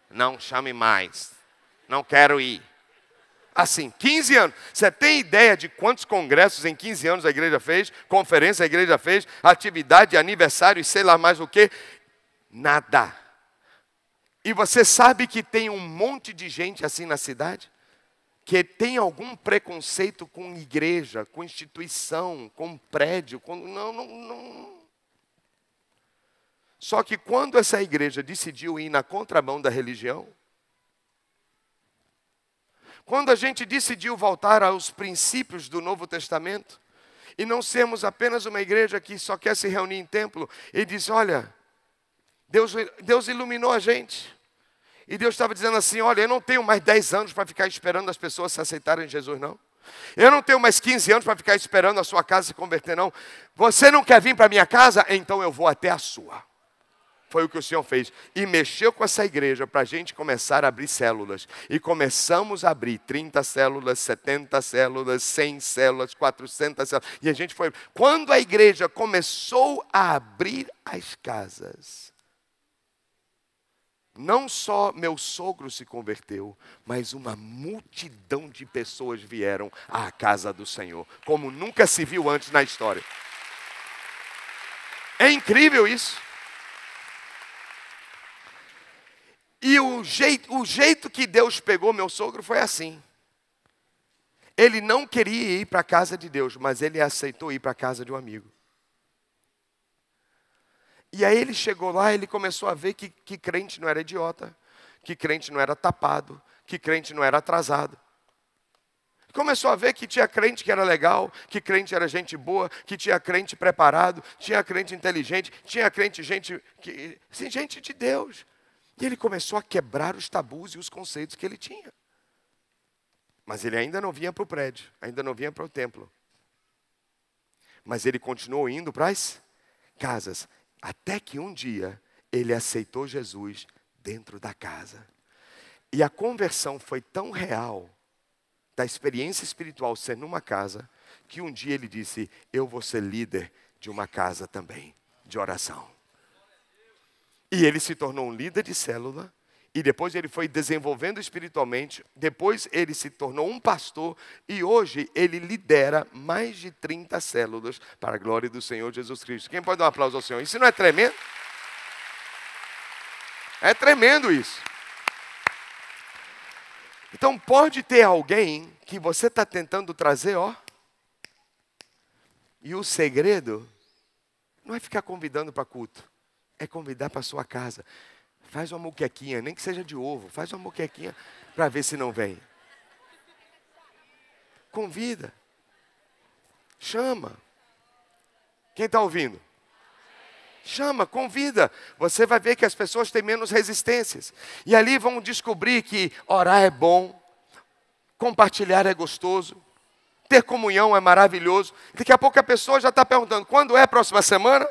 Speaker 1: não chame mais, não quero ir. Assim, 15 anos. Você tem ideia de quantos congressos em 15 anos a igreja fez? Conferência a igreja fez? Atividade, aniversário e sei lá mais o quê? Nada. E você sabe que tem um monte de gente assim na cidade? Que tem algum preconceito com igreja, com instituição, com prédio, com... Não. Só que quando essa igreja decidiu ir na contramão da religião, quando a gente decidiu voltar aos princípios do Novo Testamento, e não sermos apenas uma igreja que só quer se reunir em templo, e diz, olha, Deus iluminou a gente. E Deus estava dizendo assim, olha, eu não tenho mais 10 anos para ficar esperando as pessoas se aceitarem Jesus, não. Eu não tenho mais 15 anos para ficar esperando a sua casa se converter, não. Você não quer vir para a minha casa? Então eu vou até a sua. Foi o que o Senhor fez. E mexeu com essa igreja para a gente começar a abrir células. E começamos a abrir 30 células, 70 células, 100 células, 400 células. E a gente foi... Quando a igreja começou a abrir as casas, não só meu sogro se converteu, mas uma multidão de pessoas vieram à casa do Senhor, como nunca se viu antes na história. É incrível isso. E o jeito que Deus pegou meu sogro foi assim. Ele não queria ir para a casa de Deus, mas ele aceitou ir para a casa de um amigo. E aí ele chegou lá, ele começou a ver que crente não era idiota, que crente não era tapado, que crente não era atrasado. Começou a ver que tinha crente que era legal, que crente era gente boa, que tinha crente preparado, tinha crente inteligente, tinha crente gente de Deus. E ele começou a quebrar os tabus e os conceitos que ele tinha. Mas ele ainda não vinha para o prédio, ainda não vinha para o templo. Mas ele continuou indo para as casas. Até que um dia ele aceitou Jesus dentro da casa. E a conversão foi tão real, da experiência espiritual ser numa casa, que um dia ele disse, eu vou ser líder de uma casa também, de oração. E ele se tornou um líder de célula, e depois ele foi desenvolvendo espiritualmente, depois ele se tornou um pastor, e hoje ele lidera mais de 30 células para a glória do Senhor Jesus Cristo. Quem pode dar um aplauso ao Senhor? Isso não é tremendo? É tremendo isso. Então pode ter alguém que você está tentando trazer, ó, e o segredo não é ficar convidando para culto. É convidar para a sua casa. Faz uma moquequinha, nem que seja de ovo. Faz uma moquequinha para ver se não vem. Convida. Chama. Quem está ouvindo? Chama, convida. Você vai ver que as pessoas têm menos resistências. E ali vão descobrir que orar é bom. Compartilhar é gostoso. Ter comunhão é maravilhoso. Daqui a pouco a pessoa já está perguntando, quando é a próxima semana?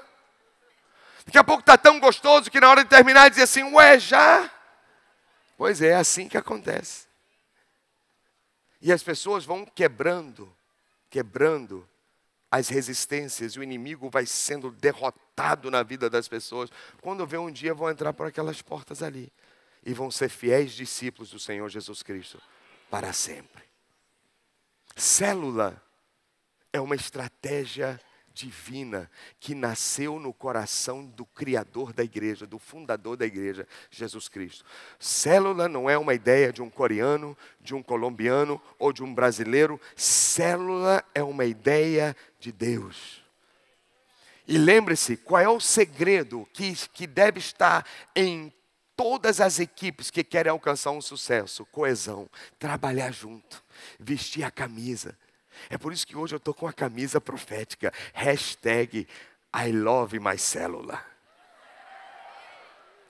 Speaker 1: Daqui a pouco está tão gostoso que na hora de terminar diz assim, ué, já? Pois é assim que acontece. E as pessoas vão quebrando as resistências, e o inimigo vai sendo derrotado na vida das pessoas. Quando vê um dia, vão entrar por aquelas portas ali, e vão ser fiéis discípulos do Senhor Jesus Cristo, para sempre. Célula é uma estratégia divina que nasceu no coração do Criador da igreja, do fundador da igreja, Jesus Cristo. Célula não é uma ideia de um coreano, de um colombiano ou de um brasileiro. Célula é uma ideia de Deus. E lembre-se, qual é o segredo que deve estar em todas as equipes que querem alcançar um sucesso? Coesão, trabalhar junto, vestir a camisa. É por isso que hoje eu estou com a camisa profética. Hashtag I love my célula.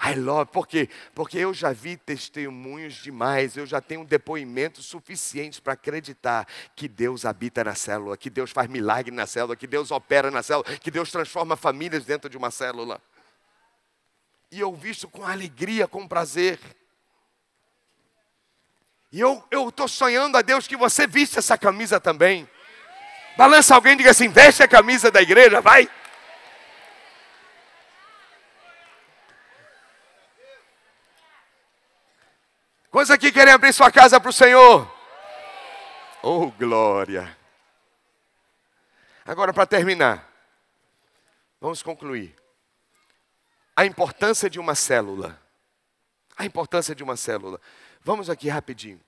Speaker 1: I love, por quê? Porque eu já vi testemunhos demais, eu já tenho depoimentos suficientes para acreditar que Deus habita na célula, que Deus faz milagre na célula, que Deus opera na célula, que Deus transforma famílias dentro de uma célula. E eu visto com alegria, com prazer. E eu estou sonhando a Deus que você viste essa camisa também. Balança alguém e diga assim, veste a camisa da igreja, vai. Quantos aqui querem abrir sua casa para o Senhor? Oh, glória. Agora, para terminar, vamos concluir. A importância de uma célula. A importância de uma célula. Vamos aqui rapidinho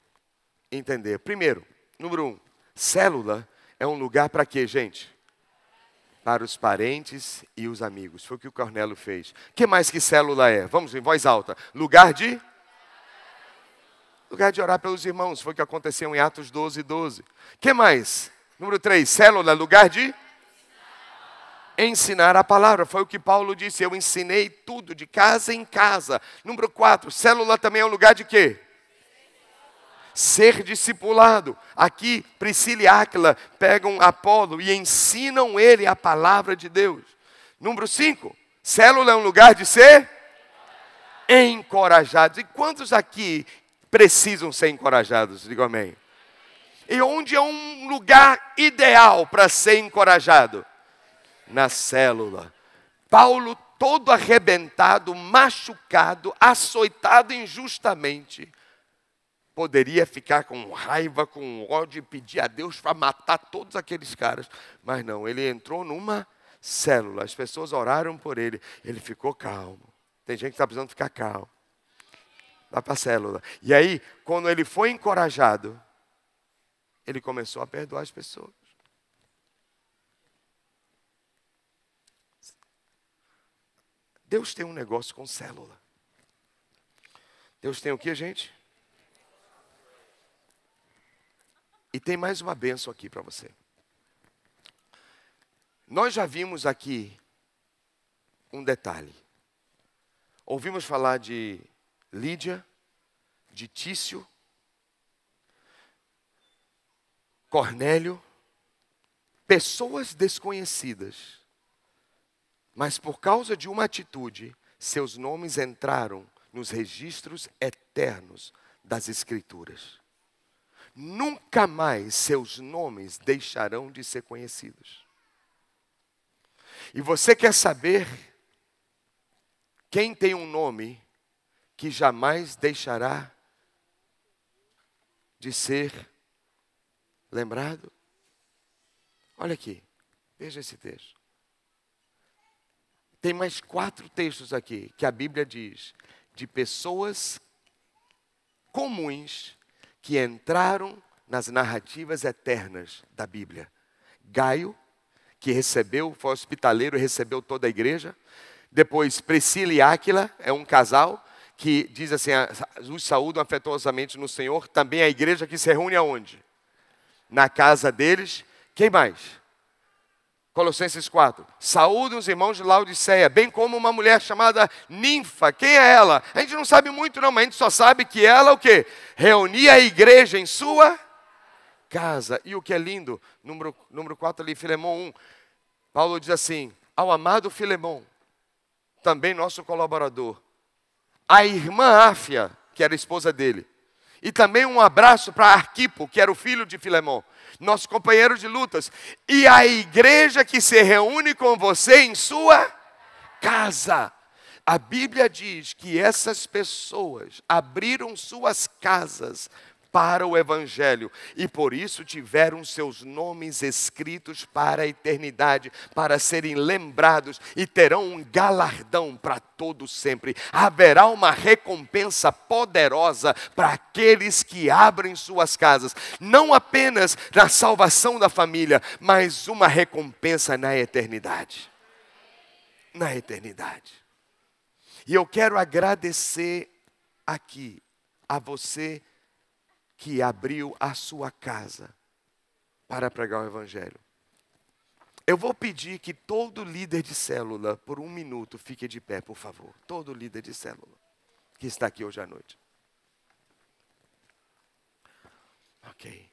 Speaker 1: entender. Primeiro, número 1, célula é um lugar para quê, gente? Para os parentes e os amigos. Foi o que o Cornélio fez. O que mais que célula é? Vamos em voz alta. Lugar de orar pelos irmãos. Foi o que aconteceu em Atos 12:12. O que mais? Número 3, célula, lugar de ensinar a palavra. Foi o que Paulo disse. Eu ensinei tudo, de casa em casa. Número 4, célula também é um lugar de quê? Ser discipulado. Aqui, Priscila e Áquila pegam Apolo e ensinam ele a palavra de Deus. Número 5, célula é um lugar de ser encorajados. E quantos aqui precisam ser encorajados? Digo amém. E onde é um lugar ideal para ser encorajado? Na célula. Paulo, todo arrebentado, machucado, açoitado injustamente, poderia ficar com raiva, com ódio e pedir a Deus para matar todos aqueles caras. Mas não, ele entrou numa célula. As pessoas oraram por ele. Ele ficou calmo. Tem gente que está precisando ficar calmo. Vai para a célula. E aí, quando ele foi encorajado, ele começou a perdoar as pessoas. Deus tem um negócio com célula. Deus tem o que, gente? E tem mais uma bênção aqui para você. Nós já vimos aqui um detalhe. Ouvimos falar de Lídia, de Tício, Cornélio, pessoas desconhecidas. Mas por causa de uma atitude, seus nomes entraram nos registros eternos das Escrituras. Nunca mais seus nomes deixarão de ser conhecidos. E você quer saber quem tem um nome que jamais deixará de ser lembrado? Olha aqui, veja esse texto. Tem mais 4 textos aqui que a Bíblia diz de pessoas comuns que entraram nas narrativas eternas da Bíblia. Gaio, que foi hospitaleiro e recebeu toda a igreja. Depois, Priscila e Áquila, é um casal que diz assim, os saúdam afetuosamente no Senhor. Também a igreja que se reúne aonde? Na casa deles. Quem mais? Colossenses 4. Saúdem os irmãos de Laodiceia, bem como uma mulher chamada Ninfa. Quem é ela? A gente não sabe muito não, mas a gente só sabe que ela o quê? Reunia a igreja em sua casa. E o que é lindo, número 4 ali, Filemão 1. Paulo diz assim, ao amado Filemão, também nosso colaborador, a irmã Áfia, que era a esposa dele, e também um abraço para Arquipo, que era o filho de Filemão, nosso companheiro de lutas, e a igreja que se reúne com você em sua casa. A Bíblia diz que essas pessoas abriram suas casas para o Evangelho e por isso tiveram seus nomes escritos para a eternidade, para serem lembrados e terão um galardão para todo sempre. Haverá uma recompensa poderosa para aqueles que abrem suas casas, não apenas na salvação da família, mas uma recompensa na eternidade. Na eternidade. E eu quero agradecer aqui a você que abriu a sua casa para pregar o Evangelho. Eu vou pedir que todo líder de célula, por 1 minuto, fique de pé, por favor. Todo líder de célula que está aqui hoje à noite. Ok.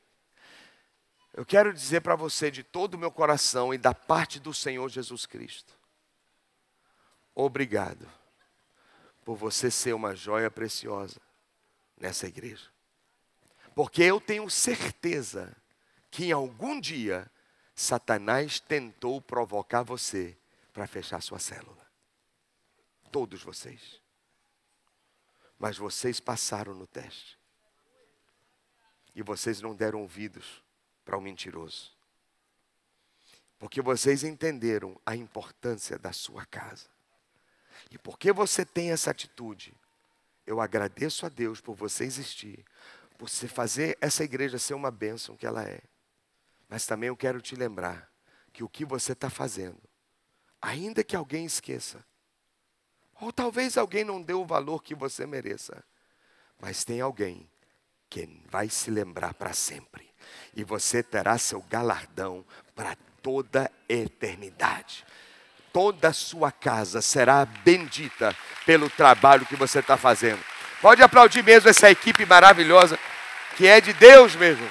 Speaker 1: Eu quero dizer para você de todo o meu coração e da parte do Senhor Jesus Cristo, obrigado por você ser uma joia preciosa nessa igreja. Porque eu tenho certeza que em algum dia Satanás tentou provocar você para fechar sua célula. Todos vocês. Mas vocês passaram no teste. E vocês não deram ouvidos para o mentiroso. Porque vocês entenderam a importância da sua casa. E porque você tem essa atitude, eu agradeço a Deus por você existir, por você fazer essa igreja ser uma bênção que ela é. Mas também eu quero te lembrar que o que você está fazendo, ainda que alguém esqueça, ou talvez alguém não dê o valor que você mereça, mas tem alguém que vai se lembrar para sempre. E você terá seu galardão para toda a eternidade. Toda a sua casa será bendita pelo trabalho que você está fazendo. Pode aplaudir mesmo essa equipe maravilhosa, que é de Deus mesmo.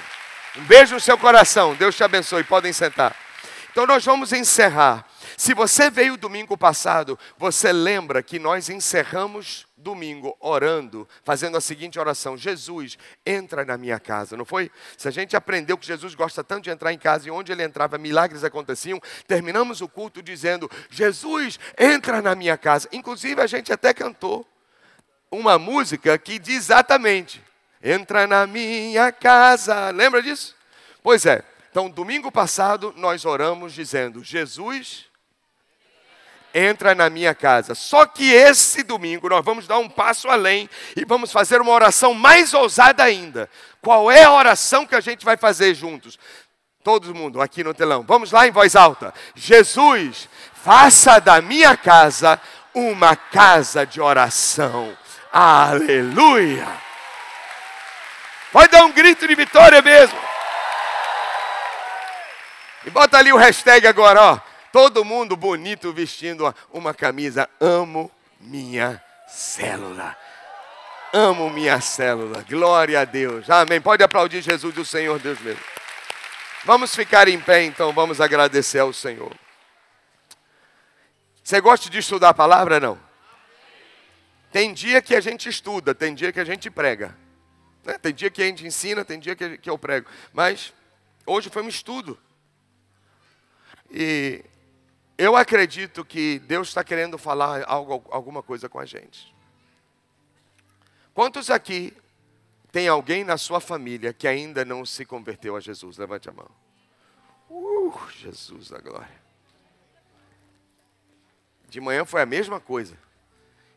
Speaker 1: Um beijo no seu coração, Deus te abençoe, podem sentar. Então nós vamos encerrar. Se você veio domingo passado, você lembra que nós encerramos domingo orando, fazendo a seguinte oração: Jesus, entra na minha casa, não foi? Se a gente aprendeu que Jesus gosta tanto de entrar em casa e onde ele entrava milagres aconteciam, terminamos o culto dizendo: Jesus, entra na minha casa. Inclusive a gente até cantou uma música que diz exatamente: entra na minha casa. Lembra disso? Pois é. Então, domingo passado, nós oramos dizendo: Jesus, entra na minha casa. Só que esse domingo nós vamos dar um passo além e vamos fazer uma oração mais ousada ainda. Qual é a oração que a gente vai fazer juntos? Todo mundo aqui no telão. Vamos lá em voz alta. Jesus, faça da minha casa uma casa de oração. Aleluia! Pode dar um grito de vitória mesmo. E bota ali o hashtag agora, ó. Todo mundo bonito vestindo uma camisa. Amo minha célula. Amo minha célula. Glória a Deus. Amém. Pode aplaudir Jesus, o Senhor Deus mesmo. Vamos ficar em pé então, vamos agradecer ao Senhor. Você gosta de estudar a palavra, não? Tem dia que a gente estuda, tem dia que a gente prega. Tem dia que a gente ensina, tem dia que eu prego. Mas hoje foi um estudo. E eu acredito que Deus está querendo falar alguma coisa com a gente. Quantos aqui tem alguém na sua família que ainda não se converteu a Jesus? Levante a mão. Jesus da glória. De manhã foi a mesma coisa.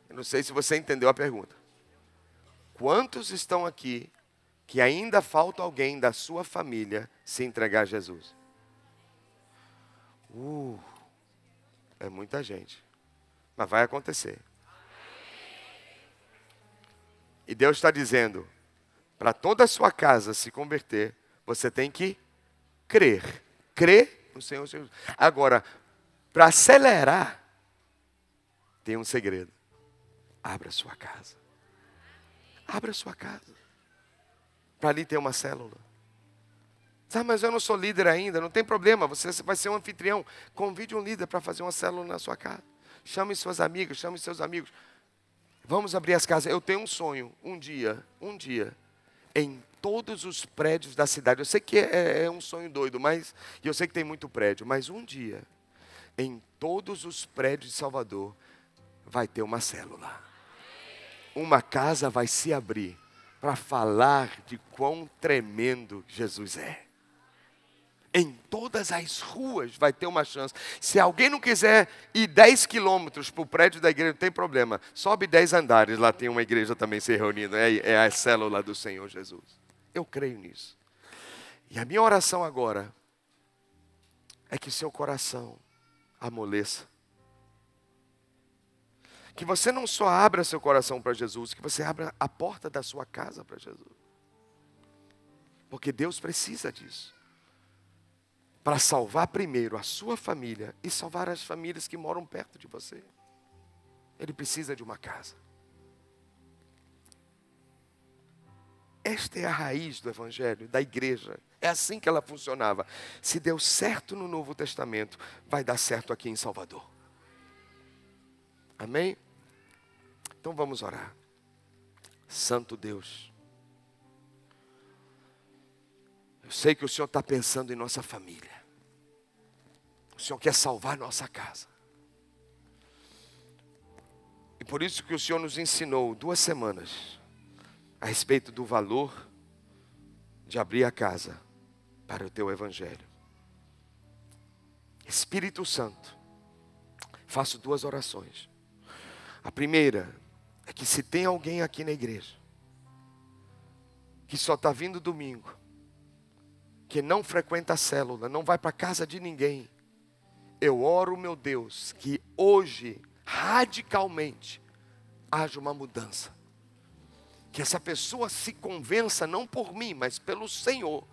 Speaker 1: Eu não sei se você entendeu a pergunta. Quantos estão aqui que ainda falta alguém da sua família se entregar a Jesus? É muita gente. Mas vai acontecer. E Deus está dizendo, para toda a sua casa se converter, você tem que crer. Crer no Senhor Jesus. Agora, para acelerar, tem um segredo. Abra a sua casa. Abra a sua casa. Para ali ter uma célula. Mas eu não sou líder ainda, não tem problema, você vai ser um anfitrião. Convide um líder para fazer uma célula na sua casa. Chame suas amigas, chame seus amigos. Vamos abrir as casas. Eu tenho um sonho, um dia, em todos os prédios da cidade. Eu sei que é um sonho doido, mas eu sei que tem muito prédio, mas um dia, em todos os prédios de Salvador, vai ter uma célula. Uma casa vai se abrir para falar de quão tremendo Jesus é. Em todas as ruas vai ter uma chance. Se alguém não quiser ir 10 quilômetros para o prédio da igreja, não tem problema. Sobe 10 andares, lá tem uma igreja também se reunindo. É a célula do Senhor Jesus. Eu creio nisso. E a minha oração agora é que seu coração amoleça. Que você não só abra seu coração para Jesus, que você abra a porta da sua casa para Jesus. Porque Deus precisa disso. Para salvar primeiro a sua família e salvar as famílias que moram perto de você. Ele precisa de uma casa. Esta é a raiz do Evangelho, da igreja. É assim que ela funcionava. Se deu certo no Novo Testamento, vai dar certo aqui em Salvador. Amém? Então vamos orar. Santo Deus, eu sei que o Senhor está pensando em nossa família. O Senhor quer salvar nossa casa. E por isso que o Senhor nos ensinou 2 semanas a respeito do valor de abrir a casa para o teu Evangelho. Espírito Santo, faço 2 orações. A primeira é que se tem alguém aqui na igreja que só está vindo domingo, que não frequenta a célula, não vai para a casa de ninguém, eu oro, meu Deus, que hoje, radicalmente, haja uma mudança. Que essa pessoa se convença, não por mim, mas pelo Senhor,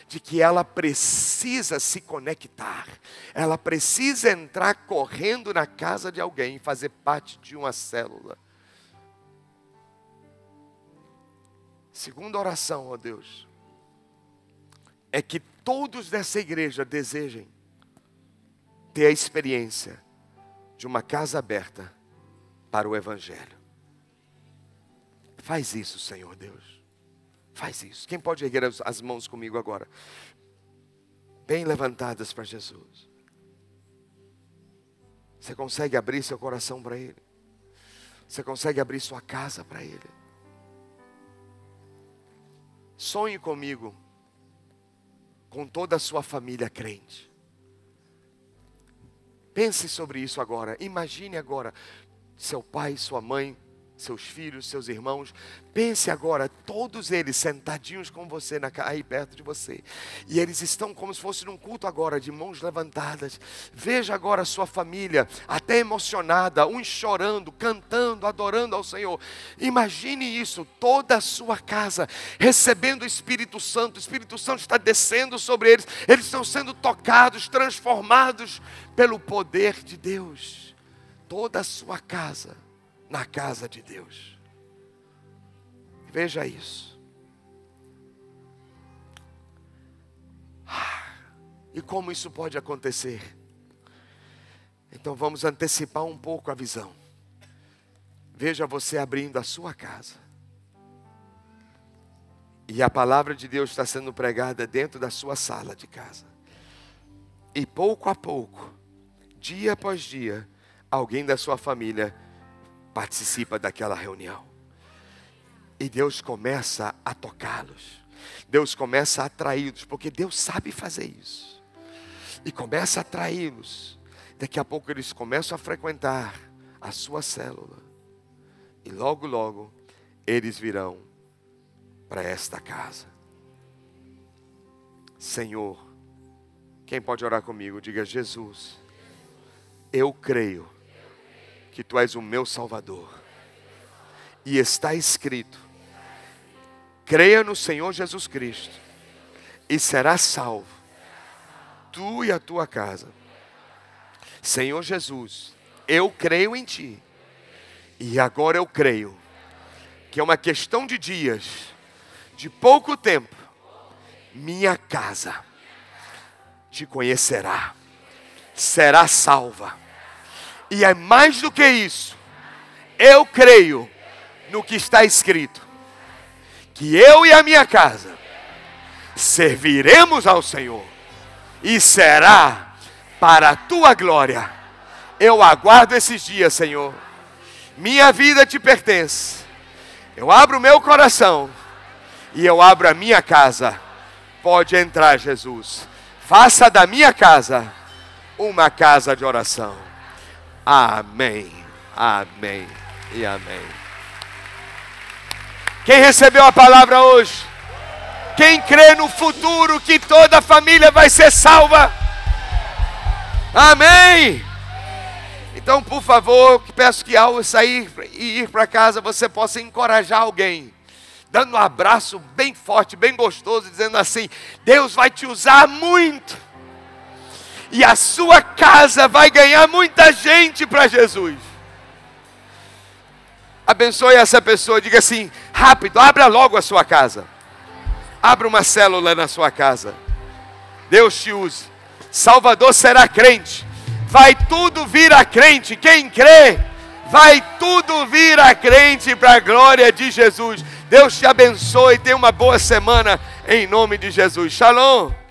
Speaker 1: de que ela precisa se conectar. Ela precisa entrar correndo na casa de alguém, fazer parte de uma célula. Segunda oração, ó Deus, é que todos dessa igreja desejem ter a experiência de uma casa aberta para o Evangelho. Faz isso, Senhor Deus. Faz isso. Quem pode erguer as mãos comigo agora? Bem levantadas para Jesus. Você consegue abrir seu coração para Ele? Você consegue abrir sua casa para Ele? Sonhe comigo com toda a sua família crente. Pense sobre isso agora. Imagine agora seu pai, sua mãe, seus filhos, seus irmãos. Pense agora, todos eles sentadinhos com você, aí perto de você. E eles estão como se fosse num culto agora, de mãos levantadas. Veja agora a sua família, até emocionada, uns chorando, cantando, adorando ao Senhor. Imagine isso, toda a sua casa, recebendo o Espírito Santo. O Espírito Santo está descendo sobre eles. Eles estão sendo tocados, transformados pelo poder de Deus. Toda a sua casa na casa de Deus. Veja isso. E como isso pode acontecer? Então vamos antecipar um pouco a visão. Veja você abrindo a sua casa. E a palavra de Deus está sendo pregada dentro da sua sala de casa. E pouco a pouco, dia após dia, alguém da sua família participa daquela reunião. E Deus começa a tocá-los. Deus começa a atraí-los, porque Deus sabe fazer isso. E começa a atraí-los. Daqui a pouco eles começam a frequentar a sua célula. E logo, logo, eles virão para esta casa. Senhor, quem pode orar comigo? Diga: Jesus, eu creio que Tu és o meu Salvador. E está escrito: creia no Senhor Jesus Cristo e serás salvo, tu e a tua casa. Senhor Jesus, eu creio em Ti. E agora eu creio que é uma questão de dias, de pouco tempo, minha casa Te conhecerá, será salva. E é mais do que isso, eu creio no que está escrito, que eu e a minha casa serviremos ao Senhor, e será para a Tua glória. Eu aguardo esses dias, Senhor. Minha vida Te pertence. Eu abro o meu coração e eu abro a minha casa. Pode entrar, Jesus. Faça da minha casa uma casa de oração. Amém, amém e amém. Quem recebeu a palavra hoje? Quem crê no futuro que toda a família vai ser salva? Amém. Então, por favor, peço que ao sair e ir para casa, você possa encorajar alguém, dando um abraço bem forte, bem gostoso, dizendo assim: Deus vai te usar muito, e a sua casa vai ganhar muita gente para Jesus. Abençoe essa pessoa, diga assim: rápido, abra logo a sua casa. Abra uma célula na sua casa. Deus te use. Salvador será crente. Vai tudo vir a crente. Quem crê, vai tudo vir a crente para a glória de Jesus. Deus te abençoe. Tenha uma boa semana em nome de Jesus. Shalom.